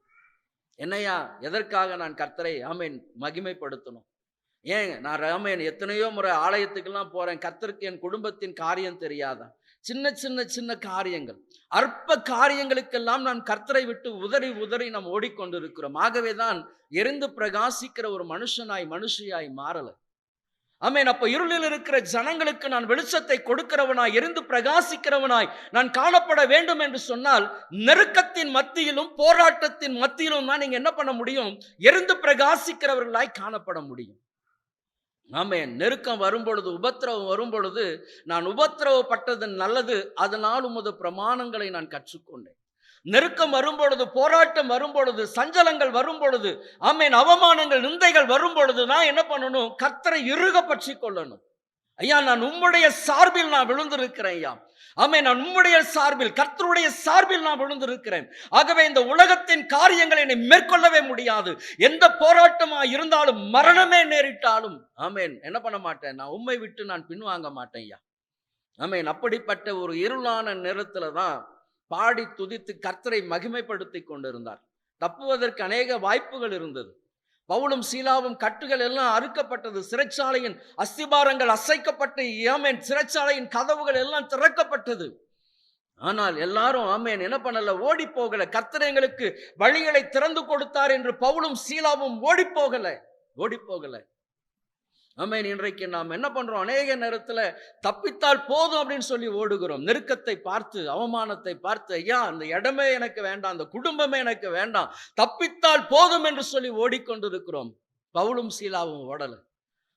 என்னையா, எதற்காக நான் கர்த்தரை ஆமென் மகிமைப்படுத்தணும்? ஏன் நான் ஆமென் எத்தனையோ முறை ஆலயத்துக்கெல்லாம் போறேன், கர்த்தருக்கு என் குடும்பத்தின் காரியம் தெரியாதா? சின்ன காரியங்கள், அற்ப காரியங்களுக்கெல்லாம் நான் கர்த்தரை விட்டு உதறி நாம் ஓடிக்கொண்டிருக்கிறோம். ஆகவேதான் எரிந்து பிரகாசிக்கிற ஒரு மனுஷியாய் மாறல. ஆமென். அப்ப இருளில் இருக்கிற ஜனங்களுக்கு நான் வெளிச்சத்தை கொடுக்கிறவனாய், எரிந்து பிரகாசிக்கிறவனாய் நான் காணப்பட வேண்டும் என்று சொன்னால், நெருக்கத்தின் மத்தியிலும் போராட்டத்தின் மத்தியிலும் தான் நீங்க என்ன பண்ண முடியும்? எரிந்து பிரகாசிக்கிறவர்களாய் காணப்பட முடியும். ஆமென். நெருக்கம் வரும்பொழுது, உபத்திரவம் வரும்பொழுது, நான் உபத்திரவப்பட்டது நல்லது, அதனால் உமது பிரமாணங்களை நான் கற்றுக்கொண்டேன். நெருக்கம் வரும்பொழுது, போராட்டம் வரும்பொழுது, சஞ்சலங்கள் வரும்பொழுது, ஆமென், அவமானங்கள், நிந்தைகள் வரும்பொழுது நான் என்ன பண்ணணும்? கர்த்தரை இறுக பற்றி கொள்ளணும். ஐயா, நான் உம்முடைய சார்பில் நான் விழுந்திருக்கிறேன். ஐயா, ஆமென், நான் உம்முடைய சார்பில், கர்த்தருடைய சார்பில் நான் விழுந்திருக்கிறேன். ஆகவே இந்த உலகத்தின் காரியங்களை என்னை மேற்கொள்ளவே முடியாது. எந்த போராட்டமா இருந்தாலும், மரணமே நேரிட்டாலும், ஆமென், என்ன பண்ண மாட்டேன்? நான் உம்மை விட்டு நான் பின்வாங்க மாட்டேன். ஐயா, ஆமென். அப்படிப்பட்ட ஒரு இருளான நேரத்துல தான் பாடி துதித்து கர்த்தரை மகிமைப்படுத்தி கொண்டிருந்தார். தப்புவதற்கு அநேக வாய்ப்புகள் இருந்தது. பவுலும் சீலாவும் கட்டுகள் எல்லாம் அறுக்கப்பட்டது. சிறைச்சாலையின் அஸ்திபாரங்கள் அசைக்கப்பட்டு, ஆமென், சிறைச்சாலையின் கதவுகள் எல்லாம் திறக்கப்பட்டது. ஆனால் எல்லாரும் ஆமென் என்ன பண்ணல? ஓடி போகல. கர்த்தர் எங்களுக்கு வழிகளை திறந்து கொடுத்தார் என்று பவுலும் சீலாவும் ஓடி போகல. ஆமென். இன்றைக்கு நாம் என்ன பண்றோம்? அநேக நேரத்துல தப்பித்தால் போதும் அப்படின்னு சொல்லி ஓடுகிறோம். நெருக்கத்தை பார்த்து, அவமானத்தை பார்த்து, ஐயா அந்த இடமே எனக்கு வேண்டாம், அந்த குடும்பமே எனக்கு வேண்டாம், தப்பித்தால் போதும் என்று சொல்லி ஓடிக்கொண்டிருக்கிறோம். பவுலும் சீலாவும் ஓடல.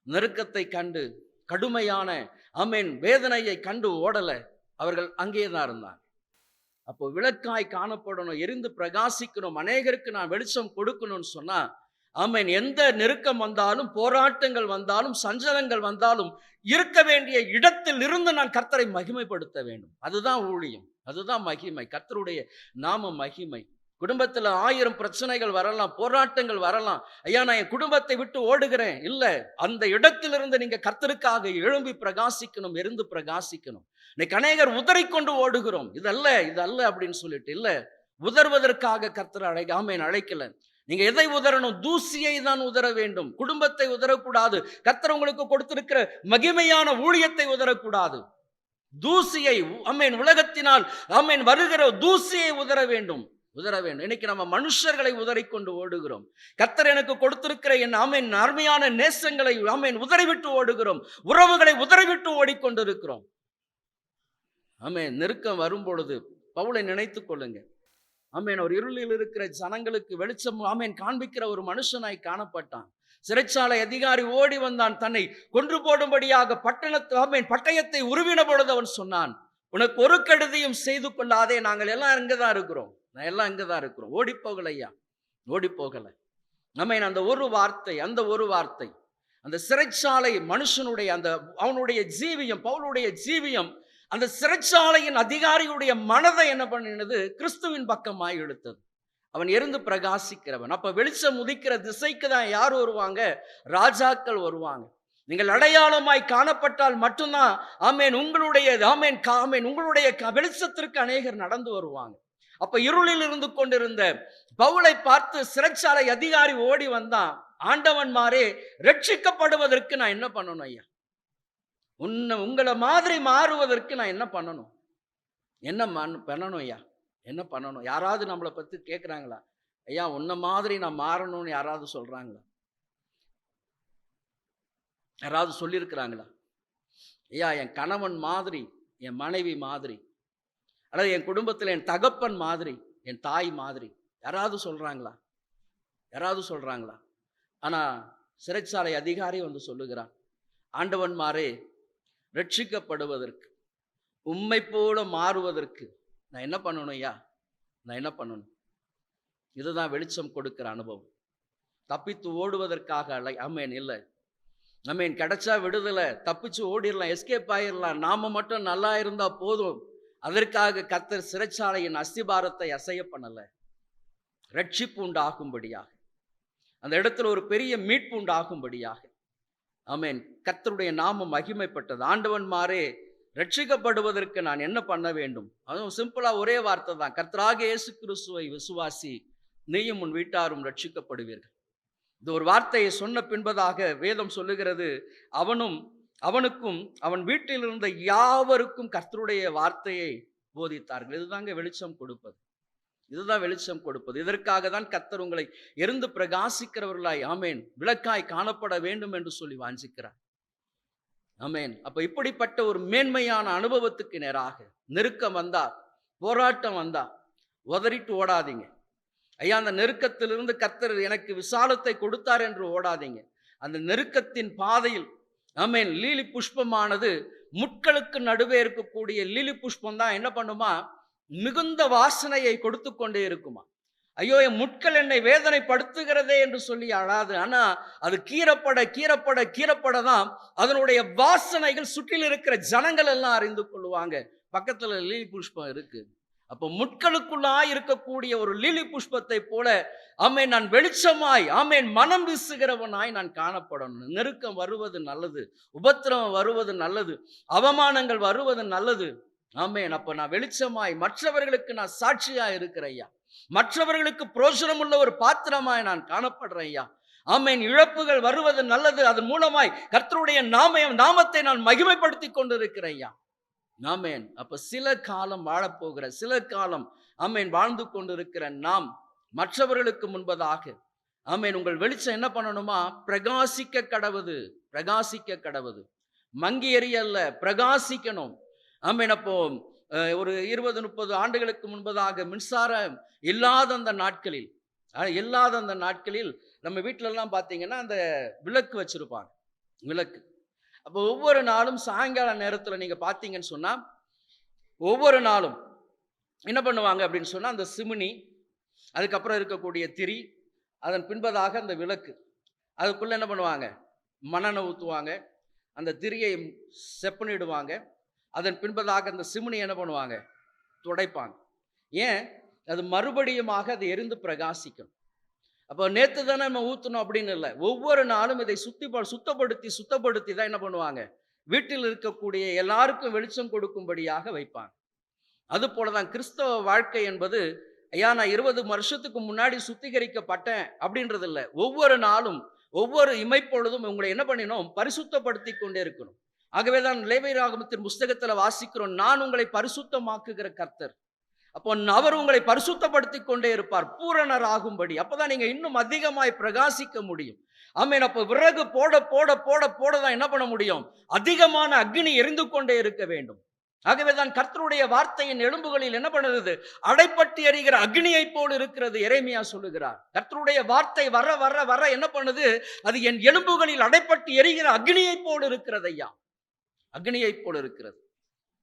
நெருக்கத்தை கண்டு, கடுமையான ஆமென் வேதனையை கண்டு ஓடல. அவர்கள் அங்கே தான் இருந்தாங்க. அப்போ விளக்காய் காணப்படணும், எரிந்து பிரகாசிக்கணும், அநேகருக்கு நான் வெளிச்சம் கொடுக்கணும்னு சொன்னா, ஆமென், எந்த நெருக்கம் வந்தாலும், போராட்டங்கள் வந்தாலும், சஞ்சலங்கள் வந்தாலும், இருக்க வேண்டிய இடத்தில் இருந்து நான் கர்த்தரை மகிமைப்படுத்த வேண்டும். அதுதான் ஊழியம், அதுதான் மகிமை, கர்த்தருடைய நாம மகிமை. குடும்பத்தில் 1000 பிரச்சனைகள் வரலாம், போராட்டங்கள் வரலாம். ஐயா, நான் என் குடும்பத்தை விட்டு ஓடுகிறேன். இல்ல, அந்த இடத்திலிருந்து நீங்க கர்த்தருக்காக எழும்பி பிரகாசிக்கணும், எரிந்து பிரகாசிக்கணும். இன்னைக்கு அநேகர் உதறிக்கொண்டு ஓடுகிறோம். இதல்ல அப்படின்னு சொல்லிட்டு, இல்ல, உதறுவதற்காக கர்த்தர் அழைக்கல. நீங்க எதை உதறணும்? தூசியை தான் உதற வேண்டும். குடும்பத்தை உதறக்கூடாது. கர்த்தர் உங்களுக்கு கொடுத்திருக்கிற மகிமையான ஊழியத்தை உதறக்கூடாது. தூசியை, ஆமென், உலகத்தினால் ஆமென் வருகிற தூசியை உதற வேண்டும். இன்னைக்கு நம்ம மனுஷர்களை உதறிக்கொண்டு ஓடுகிறோம். கர்த்தர் எனக்கு கொடுத்திருக்கிற என் ஆமென் அருமையான நேசங்களை ஆமென் உதறிவிட்டு ஓடுகிறோம். உறவுகளை உதறிவிட்டு ஓடிக்கொண்டிருக்கிறோம். ஆமென். நெருக்கம் வரும் பொழுது பவுலை நினைத்துக் கொள்ளுங்க. ஆமென். அவர் இருளில் இருக்கிற ஜனங்களுக்கு வெளிச்சம் ஆமென் காண்பிக்கிற ஒரு மனுஷனாய் காணப்பட்டான். சிறைச்சாலை அதிகாரி ஓடி வந்தான், தன்னை கொன்று போடும்படியாக பட்டயத்தை உருவின பொழுது அவன் சொன்னான், உனக்கு ஒரு கெடுதியும் செய்து கொள்ளாதே, நாங்கள் எல்லாம் இங்கதான் இருக்கிறோம், நான் எல்லாம் இங்கதான் இருக்கிறோம், ஓடி போகல ஐயா, ஓடி போகல. ஆமென். அந்த ஒரு வார்த்தை அந்த சிறைச்சாலை மனுஷனுடைய அந்த அவனுடைய ஜீவியம், பவுலுடைய ஜீவியம் அந்த சிறைச்சாலையின் அதிகாரியுடைய மனதை என்ன பண்ணினது? கிறிஸ்துவின் பக்கமாய் இழுத்தது. அவன் எரிந்து பிரகாசிக்கிறவன். அப்ப வெளிச்சம் உதிக்கிற திசைக்கு தான் யார் வருவாங்க? ராஜாக்கள் வருவாங்க. நீங்கள் அடையாளமாய் காணப்பட்டால் மட்டும்தான் ஆமென் உங்களுடைய வெளிச்சத்திற்கு அநேகர் நடந்து வருவாங்க. அப்ப இருளில் இருந்து கொண்டிருந்த பவுலை பார்த்து சிறைச்சாலை அதிகாரி ஓடி வந்தான், ஆண்டவன்மாரே ரட்சிக்கப்படுவதற்கு நான் என்ன பண்ணணும் ஐயா? உங்களை மாதிரி மாறுவதற்கு நான் என்ன பண்ணணும்? என்ன பண்ணணும் ஐயா? என்ன பண்ணணும்? யாராவது நம்மளை பத்தி கேட்குறாங்களா? ஐயா உன்ன மாதிரி நான் மாறணும்னு யாராவது சொல்றாங்களா? யாராவது சொல்லியிருக்கிறாங்களா? ஐயா என் கணவன் மாதிரி, என் மனைவி மாதிரி, அல்லது என் குடும்பத்தில் என் தகப்பன் மாதிரி, என் தாய் மாதிரி யாராவது சொல்றாங்களா? யாராவது சொல்றாங்களா? ஆனா சிறைச்சாலை அதிகாரி வந்து சொல்லுகிறான், ஆண்டவன்மாரே ரட்சிக்கப்படுவதற்கு, உம்மை போல மாறுவதற்கு நான் என்ன பண்ணணும் ஐயா? நான் என்ன பண்ணணும்? இதுதான் வெளிச்சம் கொடுக்கிற அனுபவம். தப்பித்து ஓடுவதற்காக அல்ல. ஆமென். இல்லை, ஆமென். கிடைச்சா விடுதலை, தப்பிச்சு ஓடிடலாம், எஸ்கேப் ஆயிடலாம், நாம மட்டும் நல்லா இருந்தா போதும், அதற்காக கர்த்தர் சிறைச்சாலையின் அஸ்திபாரத்தை அசைய பண்ணல. ரட்சிப்பு உண்டாகும்படியாக, அந்த இடத்துல ஒரு பெரிய மீட்பு உண்டாகும்படியாக. ஆமென். கர்த்தருடைய நாமம் மகிமைப்பட்டது. ஆண்டவன்மாரே ரட்சிக்கப்படுவதற்கு நான் என்ன பண்ண வேண்டும்? அதுவும் சிம்பிளா ஒரே வார்த்தை தான், கர்த்தராகிய இயேசு கிறிஸ்துவை விசுவாசி, நீயும் உன் வீட்டாரும் ரட்சிக்கப்படுவீர்கள். இந்த ஒரு வார்த்தையை சொன்ன பின்பதாக வேதம் சொல்லுகிறது, அவனுக்கும் அவன் வீட்டில் இருந்த யாவருக்கும் கர்த்தருடைய வார்த்தையை போதித்தார்கள். இதுதாங்க வெளிச்சம் கொடுப்பது. இதுதான் வெளிச்சம் கொடுப்பது. இதற்காக தான் கர்த்தர் உங்களை எரிந்து பிரகாசிக்கிறவர்களாய் ஆமென் விளக்காய் காணப்பட வேண்டும் என்று சொல்லி வாஞ்சிக்கிறார். ஆமென். அப்ப இப்படிப்பட்ட ஒரு மேன்மையான அனுபவத்துக்கு நேராக நெருக்கம் வந்தா, போராட்டம் வந்தா உதறிட்டு ஓடாதீங்க ஐயா. அந்த நெருக்கத்திலிருந்து கர்த்தர் எனக்கு விசாலத்தை கொடுத்தார் என்று ஓடாதீங்க. அந்த நெருக்கத்தின் பாதையில் ஆமென் லீலி புஷ்பமானது முட்களுக்கு நடுவே இருக்கக்கூடிய லீலி புஷ்பம் தான் என்ன பண்ணுமா? மிகுந்த வாசனையை கொடுத்து கொண்டே இருக்குமா. ஐயோ என் முட்கள் என்னை வேதனைப்படுத்துகிறதே என்று சொல்லி அழாது. ஆனா அது கீறப்பட தான் அதனுடைய வாசனைகள் சுற்றில் இருக்கிற ஜனங்கள் எல்லாம் அறிந்து கொள்வாங்க, பக்கத்துல லீலி புஷ்பம் இருக்கு. அப்போ முட்களுக்குள்ளாய் இருக்கக்கூடிய ஒரு லீலி புஷ்பத்தை போல ஆமென் நான் வெளிச்சமாய் ஆமென் மனம் வீசுகிறவனாய் நான் காணப்படணும். நெருக்கம் வருவது நல்லது, உபத்திரவம் வருவது நல்லது, அவமானங்கள் வருவது நல்லது. ஆமென். அப்ப நான் வெளிச்சமாய் மற்றவர்களுக்கு நான் சாட்சியா இருக்கிறேன் ஐயா, மற்றவர்களுக்கு பிரோஜனம் உள்ள ஒரு பாத்திரமாய் நான் காணப்படுறேன் ஐயா. ஆமென். இழப்புகள் வருவது நல்லது, அதன் மூலமாய் கர்த்தருடைய நாமத்தை நான் மகிமைப்படுத்தி கொண்டிருக்கிறேன் ஐயா. ஆமென். அப்ப சில காலம் வாழப்போகிற, சில காலம் ஆமென் வாழ்ந்து கொண்டிருக்கிற நாம் மற்றவர்களுக்கு முன்பதாக ஆமென் உங்கள் வெளிச்சம் என்ன பண்ணணுமா? பிரகாசிக்க கடவுது, மங்கி எரியல்ல, பிரகாசிக்கணும். ஆமென். அப்போ ஒரு 20-30 ஆண்டுகளுக்கு முன்பதாக மின்சாரம் இல்லாத அந்த நாட்களில் நம்ம வீட்டில எல்லாம் பார்த்தீங்கன்னா அந்த விளக்கு வச்சிருப்பாங்க, விளக்கு. அப்போ ஒவ்வொரு நாளும் சாயங்கால நேரத்தில் நீங்க பார்த்தீங்கன்னு சொன்னா, ஒவ்வொரு நாளும் என்ன பண்ணுவாங்க அப்படின்னு சொன்னா, அந்த சிமினி, அதுக்கப்புறம் இருக்கக்கூடிய திரி, அதன் பின்பதாக அந்த விளக்கு, அதுக்குள்ள என்ன பண்ணுவாங்க? மண்ணெண்ணெய் ஊற்றுவாங்க, அந்த திரியை செப்பனிடுவாங்க, அதன் பின்பதாக அந்த சிமினி என்ன பண்ணுவாங்க? துடைப்பாங்க. ஏன்? அது மறுபடியுமாக அது எரிந்து பிரகாசிக்கும். அப்போ நேற்று தானே நம்ம ஊற்றணும் அப்படின்னு இல்லை, ஒவ்வொரு நாளும் இதை சுத்தப்படுத்தி தான் என்ன பண்ணுவாங்க? வீட்டில் இருக்கக்கூடிய எல்லாருக்கும் வெளிச்சம் கொடுக்கும்படியாக வைப்பாங்க. அது போலதான் கிறிஸ்தவ வாழ்க்கை என்பது, ஐயா நான் 20 வருஷத்துக்கு முன்னாடி சுத்திகரிக்கப்பட்டேன் அப்படின்றது இல்லை. ஒவ்வொரு நாளும் ஒவ்வொரு இமைப்பொழுதும் உங்களை என்ன பண்ணினோம்? பரிசுத்தப்படுத்தி கொண்டே இருக்கணும். ஆகவேதான் லேவியராகமத்தின் புஸ்தகத்தில் வாசிக்கிறோம், நான் உங்களை பரிசுத்தமாக்குகிற கர்த்தர். அப்போ அவர் உங்களை பரிசுத்தப்படுத்தி கொண்டே இருப்பார், பூரணர் ஆகும்படி. அப்பதான் நீங்க இன்னும் அதிகமாய் பிரகாசிக்க முடியும். ஆமென். அப்போ விறகு போட தான் என்ன பண்ண முடியும்? அதிகமான அக்னி எரிந்து கொண்டே இருக்க வேண்டும். ஆகவேதான் கர்த்தருடைய வார்த்தையின் எலும்புகளில் என்ன பண்ணுது? அடைப்பட்டு எரிகிற அக்னியை போல் இருக்கிறது. எரேமியா சொல்லுகிறார், கர்த்தருடைய வார்த்தை வர வர வர என்ன பண்ணுது? அது என் எலும்புகளில் அடைப்பட்டு எரிகிற அக்னியை போல் இருக்கிறது ஐயா, அக்னியை போல் இருக்கிறது.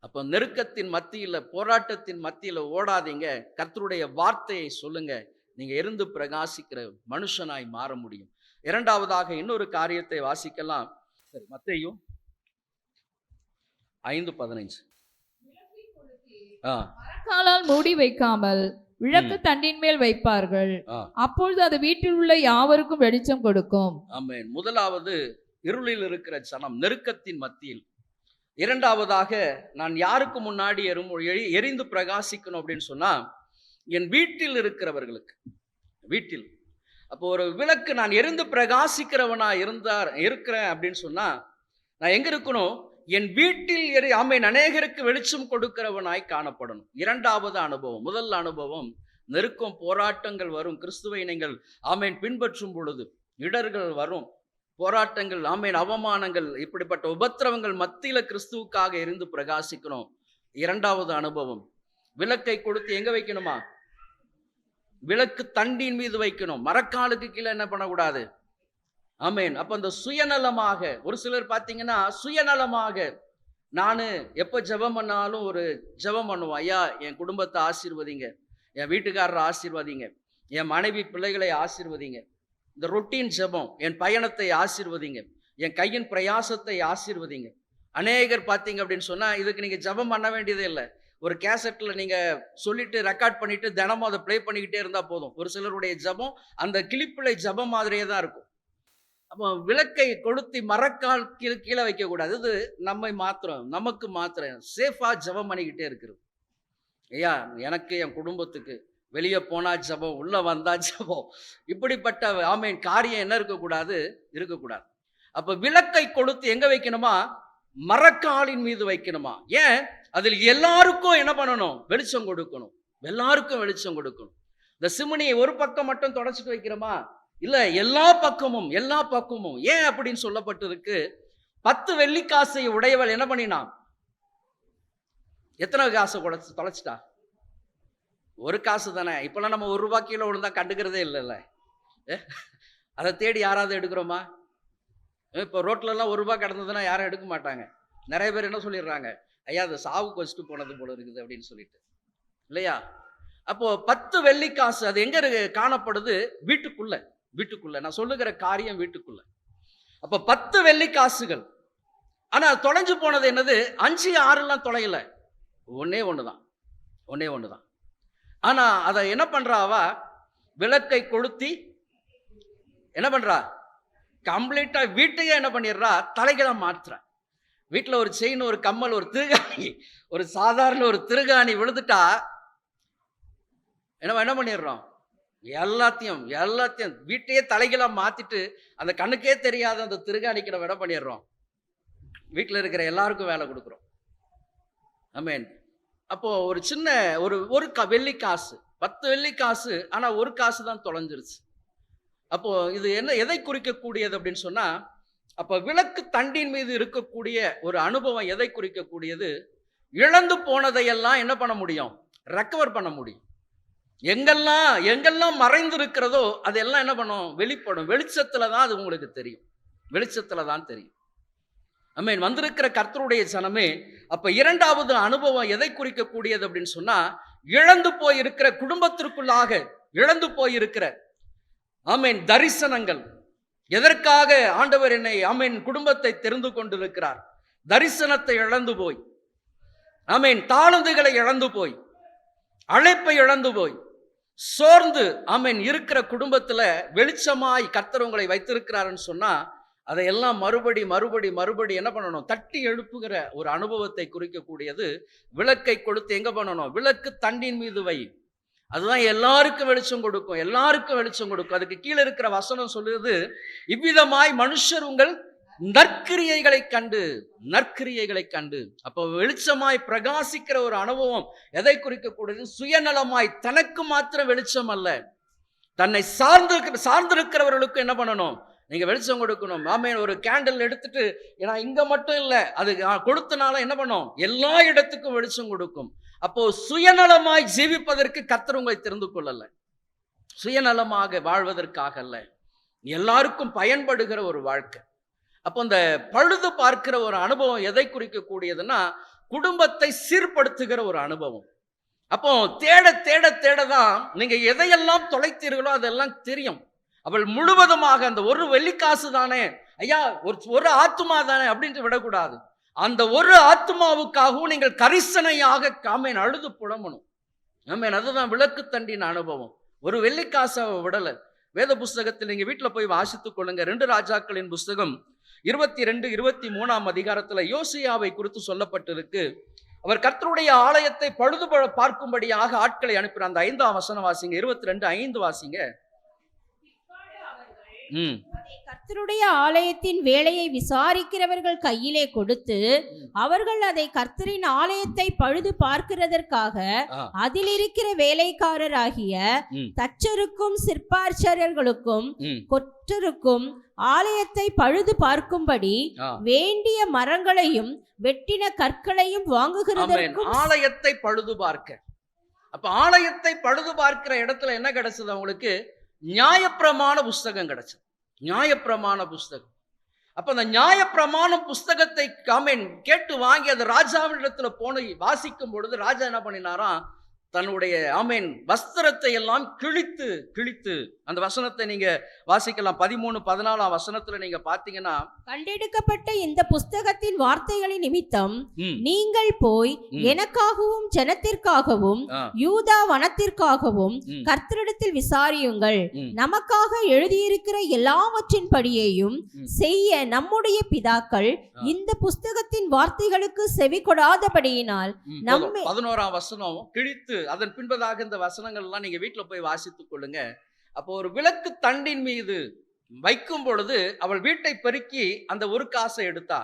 அப்ப நெருக்கத்தின் மத்தியில, போராட்டத்தின் மத்தியில ஓடாதீங்க. கர்த்தருடைய வார்த்தையை சொல்லுங்க. நீங்க எரிந்து பிரகாசிக்கிற மனுஷனாய் மாற முடியும். இரண்டாவதாக இன்னொரு காரியத்தை வாசிக்கலாம். சரி, மத்தேயு 5:15. மரக்காலால் மூடி வைக்காமல் விளக்கு தண்டின் மேல் வைப்பார்கள், அப்பொழுது அது வீட்டில் உள்ள யாவருக்கும் வெளிச்சம் கொடுக்கும். ஆமென். முதலாவது இருளில் இருக்கிற ஜனம், நெருக்கத்தின் மத்தியில். இரண்டாவதாக நான் யாருக்கு முன்னாடி எரிந்து பிரகாசிக்கணும் அப்படின்னு சொன்னா, என் வீட்டில் இருக்கிறவர்களுக்கு. வீட்டில் அப்போ ஒரு விளக்கு, நான் எரிந்து பிரகாசிக்கிறவனா இருக்கிறேன் அப்படின்னு சொன்னா, நான் எங்க இருக்கணும்? என் வீட்டில் ஆமென் அநேகருக்கு வெளிச்சம் கொடுக்கிறவனாய் காணப்படணும். இரண்டாவது அனுபவம். முதல் அனுபவம், நெருக்கம், போராட்டங்கள் வரும். கிறிஸ்துவை நீங்கள் ஆமென் பின்பற்றும் பொழுது இடர்கள் வரும், போராட்டங்கள், ஆமென் அவமானங்கள், இப்படிப்பட்ட உபத்திரவங்கள் மத்தியில கிறிஸ்துவுக்காக எரிந்து பிரகாசிக்கணும். இரண்டாவது அனுபவம், விளக்கை கொடுத்து எங்க வைக்கணுமா? விளக்கு தண்டின் மீது வைக்கணும். மரக்காலுக்கு கீழே என்ன பண்ணக்கூடாது? ஆமென். அப்ப அந்த சுயநலமாக, ஒரு சிலர் பார்த்தீங்கன்னா சுயநலமாக, நான் எப்போ ஜெபம் பண்ணாலும் ஒரு ஜெபம் பண்ணுவோம், ஐயா என் குடும்பத்தை ஆசீர்வதிங்க, என் வீட்டுக்காரரை ஆசீர்வதிங்க, என் மனைவி பிள்ளைகளை ஆசீர்வதிங்க, இந்த ரொட்டீன் ஜெபம், என் பயணத்தை ஆசீர்வதிங்க, என் கையின் பிரயாசத்தை ஆசீர்வதிங்க. அநேகர் பார்த்தீங்க அப்படின்னு சொன்னா, இதுக்கு நீங்க ஜெபம் பண்ண வேண்டியதே இல்லை. ஒரு கேசட்ல நீங்க சொல்லிட்டு ரெக்கார்ட் பண்ணிட்டு தினமும் அதை ப்ளே பண்ணிக்கிட்டே இருந்தா போதும். ஒரு சிலருடைய ஜெபம் அந்த கிளிப்பிள்ளை ஜெபம் மாதிரியே தான் இருக்கும். அப்போ விளக்கை கொளுத்தி மரக்கால் கீழே வைக்க கூடாது. இது நம்மை மாத்திரம், நமக்கு மாத்திரம் சேஃபா ஜெபம் பண்ணிக்கிட்டே இருக்கிறது. ஐயா எனக்கு, என் குடும்பத்துக்கு, வெளியே போனா ஜெபம், உள்ள வந்தா ஜெபம், இப்படிப்பட்ட ஆமென் காரியம் என்ன இருக்கக்கூடாது? இருக்கக்கூடாது. அப்ப விளக்கை கொளுத்தி எங்க வைக்கணுமா? மரக்காலின் மீது வைக்கணுமா? ஏன்? அதில் எல்லாருக்கும் என்ன பண்ணணும்? வெளிச்சம் கொடுக்கணும். எல்லாருக்கும் வெளிச்சம் கொடுக்கணும். இந்த சிமினியை ஒரு பக்கம் மட்டும் தொடச்சிட்டு வைக்கிறோமா? இல்ல, எல்லா பக்கமும், எல்லா பக்கமும். ஏன் அப்படின்னு சொல்லப்பட்டிருக்கு? 10 வெள்ளிக்காசை உடையவள் என்ன பண்ணினான்? எத்தனை காசை தொலைச்சிட்டா? ஒரு காசு தானே. இப்பெல்லாம் நம்ம 1 ரூபாய் கீழே விழுந்தா கண்டுக்கிறதே இல்லைல்ல. அதை தேடி யாராவது எடுக்கிறோமா? இப்போ ரோட்ல எல்லாம் 1 ரூபாய் கிடந்ததுன்னா யாரும் எடுக்க மாட்டாங்க. நிறைய பேர் என்ன சொல்லிடுறாங்க, ஐயா அதை சாவுக்கு வச்சுட்டு போனது போல இருக்குது அப்படின்னு சொல்லிட்டு, இல்லையா? அப்போ 10 வெள்ளிக்காசு அது எங்க காணப்படுது? வீட்டுக்குள்ள. வீட்டுக்குள்ள நான் சொல்லுகிற காரியம் வீட்டுக்குள்ள. அப்ப 10 வெள்ளிக்காசுகள். ஆனா தொலைஞ்சு போனது என்னது? 5, 6 தொலையல, ஒன்னே ஒண்ணுதான், ஒன்னே ஒண்ணுதான். ஆனா அதை என்ன பண்றாவா? விளக்கை கொளுத்தி என்ன பண்றா? கம்ப்ளீட்டா வீட்டையே என்ன பண்ணிடுறா? தலைகளை மாற்றுற. வீட்டில் ஒரு செயின், ஒரு கம்மல், ஒரு திருகாணி, ஒரு சாதாரண ஒரு திருகாணி விழுந்துட்டா என்ன பண்ணிடுறோம்? எல்லாத்தையும் வீட்டையே தலைகளாக மாத்திட்டு அந்த கண்ணுக்கே தெரியாத அந்த திருகாணிக்கு நம்ம என்ன பண்ணிடுறோம்? வீட்டில் இருக்கிற எல்லாருக்கும் வேலை கொடுக்குறோம். ஆமென். அப்போ ஒரு சின்ன ஒரு வெள்ளிக்காசு, 10 வெள்ளிக்காசு, ஆனா ஒரு காசு தான் தொலைஞ்சிருச்சு. அப்போ இது என்ன, எதை குறிக்கக்கூடியது அப்படின்னு சொன்னா, அப்ப விளக்கு தண்டின் மீது இருக்கக்கூடிய ஒரு அனுபவம் எதை குறிக்கக்கூடியது? இழந்து போனதையெல்லாம் என்ன பண்ண முடியும்? ரெக்கவர் பண்ண முடியும். எங்கெல்லாம் மறைந்து இருக்கிறதோ அதெல்லாம் என்ன பண்ணும்? வெளிப்படும். வெளிச்சத்துல தான் அது உங்களுக்கு தெரியும். வெளிச்சத்துல தான் தெரியும். ஆமென். வந்திருக்கிற கர்த்தருடைய ஜனமே, அப்ப இரண்டாவது அனுபவம் எதை குறிக்கக்கூடியது அப்படின்னு சொன்னா, இழந்து போயிருக்கிற குடும்பத்திற்குள்ளாக இழந்து போயிருக்கிற ஆமென் தரிசனங்கள். எதற்காக ஆண்டவர் என்னை ஆமென் குடும்பத்தை தெரிந்து கொண்டிருக்கிறார்? தரிசனத்தை இழந்து போய், ஆமென் தாளந்துகளை இழந்து போய், அழைப்பை இழந்து போய், சோர்ந்து ஆமென் இருக்கிற குடும்பத்துல வெளிச்சமாய் கர்த்தர் உங்களை வைத்திருக்கிறாருன்னு சொன்னா, அதையெல்லாம் மறுபடி என்ன பண்ணணும்? தட்டி எழுப்புகிற ஒரு அனுபவத்தை குறிக்கக்கூடியது. விளக்கை கொடுத்து எங்க பண்ணணும்? விளக்கு தண்டின் மீது வை. அதுதான் எல்லாருக்கும் வெளிச்சம் கொடுக்கும், எல்லாருக்கும் வெளிச்சம் கொடுக்கும். அதுக்கு கீழே இருக்கிற வசனம் சொல்லுது, இவ்விதமாய் மனுஷர் உங்கள் நற்கிரியைகளை கண்டு. அப்போ வெளிச்சமாய் பிரகாசிக்கிற ஒரு அனுபவம் எதை குறிக்கக்கூடியது? சுயநலமாய் தனக்கு மாத்திரம் வெளிச்சம் அல்ல, தன்னை சார்ந்திருக்கிறவர்களுக்கு என்ன பண்ணணும்? நீங்க வெளிச்சம் கொடுக்கணும். ஆமென். ஒரு கேண்டில் எடுத்துட்டு, ஏன்னா இங்க மட்டும் இல்லை, அது கொடுத்தனால என்ன பண்ணும், எல்லா இடத்துக்கும் வெளிச்சம் கொடுக்கும். அப்போ சுயநலமாய் ஜீவிப்பதற்கு கர்த்தர் உங்களை தெரிந்து கொள்ளல, சுயநலமாக வாழ்வதற்காக அல்ல, எல்லாருக்கும் பயன்படுகிற ஒரு வாழ்க்கை. அப்போ இந்த பழுது பார்க்கிற ஒரு அனுபவம் எதை குறிக்கக்கூடியதுன்னா, குடும்பத்தை சீர்படுத்துகிற ஒரு அனுபவம். அப்போ தேட தேட தேடதான் நீங்க எதையெல்லாம் தொலைத்தீர்களோ அதெல்லாம் தெரியும். அவள் முழுவதுமாக அந்த ஒரு வெள்ளிக்காசு தானே ஐயா, ஒரு ஆத்துமா தானே அப்படின்ட்டு விடக்கூடாது. அந்த ஒரு ஆத்துமாவுக்காகவும் நீங்கள் கரிசனையாக ஆமென் அழுது புலம்பணும். ஆமென். அதுதான் விளக்கு தண்டின் அனுபவம். ஒரு வெள்ளிக்காசை விடல. வேத புஸ்தகத்தில் நீங்க வீட்டுல போய் வாசித்துக் கொள்ளுங்க. 2 ராஜாக்களின் புஸ்தகம் 22, 23 அதிகாரத்துல யோசியாவை குறித்து சொல்லப்பட்டிருக்கு. அவர் கர்த்தருடைய ஆலயத்தை பழுது பார்க்கும்படியாக ஆட்களை அனுப்பினார். அந்த 5ஆம் வசனம் வாசிங்க. 22:5 வாசிங்க. கர்த்தருடைய ஆலயத்தின் வேலையை விசாரிக்கிறவர்கள் கையிலே கொடுத்து, அவர்கள் அதை கர்த்தரின் ஆலயத்தை பழுது பார்க்கிறதற்காக அதில் இருக்கிற வேலைக்காரராகிய தச்சருக்கும் சிற்பார்ச்சர்களுக்கும் கொற்றருக்கும் ஆலயத்தை பழுது பார்க்கும்படி வேண்டிய மரங்களையும் வெட்டின கற்களையும் வாங்குகிறதற்கும். ஆலயத்தை பழுது பார்க்க, அப்ப ஆலயத்தை பழுது பார்க்கிற இடத்துல என்ன கிடைச்சது அவங்களுக்கு? நியாயப்பிரமாண புஸ்தகம் கிடைச்சது. நியாயப்பிரமாண புஸ்தகம். அப்ப அந்த நியாயப்பிரமாண புஸ்தகத்தை கேட்டு வாங்கி அது ராஜாவினிடத்துல போன வாசிக்கும் பொழுது ராஜா என்ன பண்ணினாராம், தன்னுடைய வஸ்திரத்தை எல்லாம் கிழித்து கிழித்து, அந்த வசனத்தை நீங்க வாசிக்கலாம். 13, 14 வசனத்துல நீங்க பாத்தீங்கன்னா, கண்டெடுக்கப்பட்ட இந்த புஸ்தகத்தின் வார்த்தைகளின் நிமித்தம் நீங்கள் போய் எனக்காகவும் ஜனத்திற்காகவும் யூதா வனத்திற்காகவும் கர்த்தரிடத்தில் விசாரியுங்கள். நமக்காக எழுதியிருக்கிற எல்லாவற்றின் படியையும் செய்ய நம்முடைய பிதாக்கள் இந்த புஸ்தகத்தின் வார்த்தைகளுக்கு செவி கொடாதபடியினால் 11ஆம் வசனம் கிழித்து, அதன் பின்பதாக இந்த வசனங்கள் எல்லாம் நீங்க வீட்டுல போய் வாசித்துக் கொள்ளுங்க. அப்போ ஒரு விளக்கு தண்டின் மீது வைக்கும் பொழுது அவள் வீட்டை பெருக்கி அந்த ஒரு காசை எடுத்தா.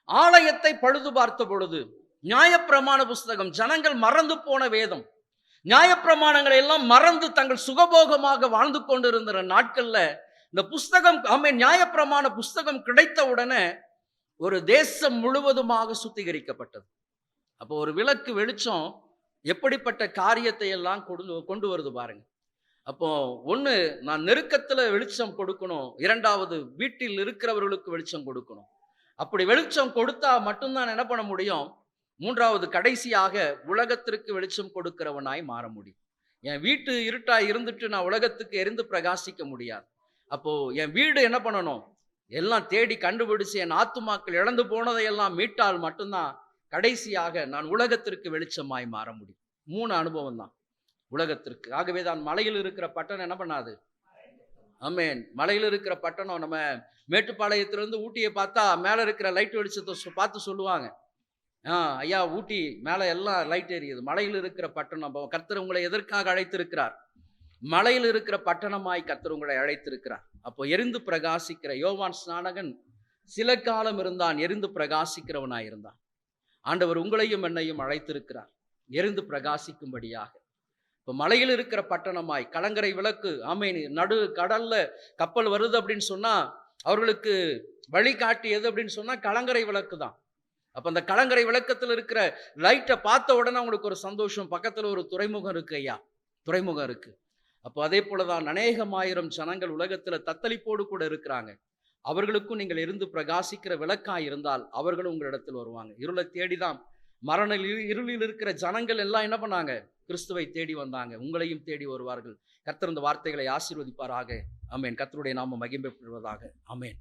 ஆலயத்தை பழுது பார்த்த பொழுது நியாயப்பிரமாண புஸ்தகம், ஜனங்கள் மறந்து போன வேதம், நியாயப்பிரமாணங்களை எல்லாம் மறந்து தங்கள் சுகபோகமாக வாழ்ந்து கொண்டிருந்த நாட்கள்ல இந்த புஸ்தகம் நியாயப்பிரமாண புஸ்தகம் கிடைத்த உடனே ஒரு தேசம் முழுவதுமாக சுத்திகரிக்கப்பட்டது. அப்போ ஒரு விளக்கு வெளிச்சம் எப்படிப்பட்ட காரியத்தை எல்லாம் கொண்டு வருது பாருங்க. அப்போ ஒண்ணு, நான் நெருக்கத்துல வெளிச்சம் கொடுக்கணும். 2வது, வீட்டில் இருக்கிறவர்களுக்கு வெளிச்சம் கொடுக்கணும். அப்படி வெளிச்சம் கொடுத்தா மட்டும்தான் என்ன பண்ண முடியும். 3வது, கடைசியாக உலகத்திற்கு வெளிச்சம் கொடுக்கிறவனாய் மாற முடியும். என் வீட்டு இருட்டா இருந்துட்டு நான் உலகத்துக்கு எரிந்து பிரகாசிக்க முடியாது. அப்போ என் வீடு என்ன பண்ணணும், எல்லாம் தேடி கண்டுபிடிச்சு என் ஆத்துமாக்கள் இழந்து போனதையெல்லாம் மீட்டால் மட்டும்தான் கடைசியாக நான் உலகத்திற்கு வெளிச்சமாய் மாற முடியும். 3 அனுபவம் தான் உலகத்திற்கு. ஆகவே தான் மலையில் இருக்கிற பட்டணம் என்ன பண்ணாது. ஆமென். மலையில் இருக்கிற பட்டணம், நம்ம மேட்டுப்பாளையத்திலிருந்து ஊட்டியை பார்த்தா மேலே இருக்கிற லைட் வெளிச்சத்தை பார்த்து சொல்லுவாங்க, ஐயா ஊட்டி மேலே எல்லாம் லைட் எரியுது. மலையில் இருக்கிற பட்டணம். கர்த்தர் உங்களை எதற்காக அழைத்திருக்கிறார்? மலையில் இருக்கிற பட்டணமாய் கர்த்தர் உங்களை அழைத்திருக்கிறார். அப்போ எரிந்து பிரகாசிக்கிற யோவான் ஸ்நானகன் சில காலம் இருந்தான், எரிந்து பிரகாசிக்கிறவனாய் இருந்தான். ஆண்டவர் உங்களையும் என்னையும் அழைத்திருக்கிறார் எரிந்து பிரகாசிக்கும்படியாக. இப்போ மலையில் இருக்கிற பட்டணமாய், கலங்கரை விளக்கு. நடு கடல்ல கப்பல் வருது அப்படின்னு சொன்னா அவர்களுக்கு வழிகாட்டியது அப்படின்னு சொன்னா கலங்கரை விளக்கு தான். அப்ப அந்த கலங்கரை விளக்கத்தில் இருக்கிற லைட்டை பார்த்த உடனே அவங்களுக்கு ஒரு சந்தோஷம். பக்கத்துல ஒரு துறைமுகம் இருக்கு ஐயா, துறைமுகம் இருக்கு. அப்போ அதே போலதான் அநேகமாயிரம் ஜனங்கள் உலகத்துல தத்தளிப்போடு கூட இருக்கிறாங்க. அவர்களுக்கும் நீங்கள் இருந்து பிரகாசிக்கிற விளக்காய் இருந்தால் அவர்களும் உங்களிடத்தில் வருவாங்க. இருளை தேடிதான், மரண இருளில் இருக்கிற ஜனங்கள் எல்லாம் என்ன பண்ணாங்க, கிறிஸ்துவை தேடி வந்தாங்க. உங்களையும் தேடி வருவார்கள். கர்த்தர் இந்த வார்த்தைகளை ஆசீர்வதிப்பாராக. ஆமென். கர்த்தருடைய நாமம் மகிமைப்படுவதாக. ஆமென்.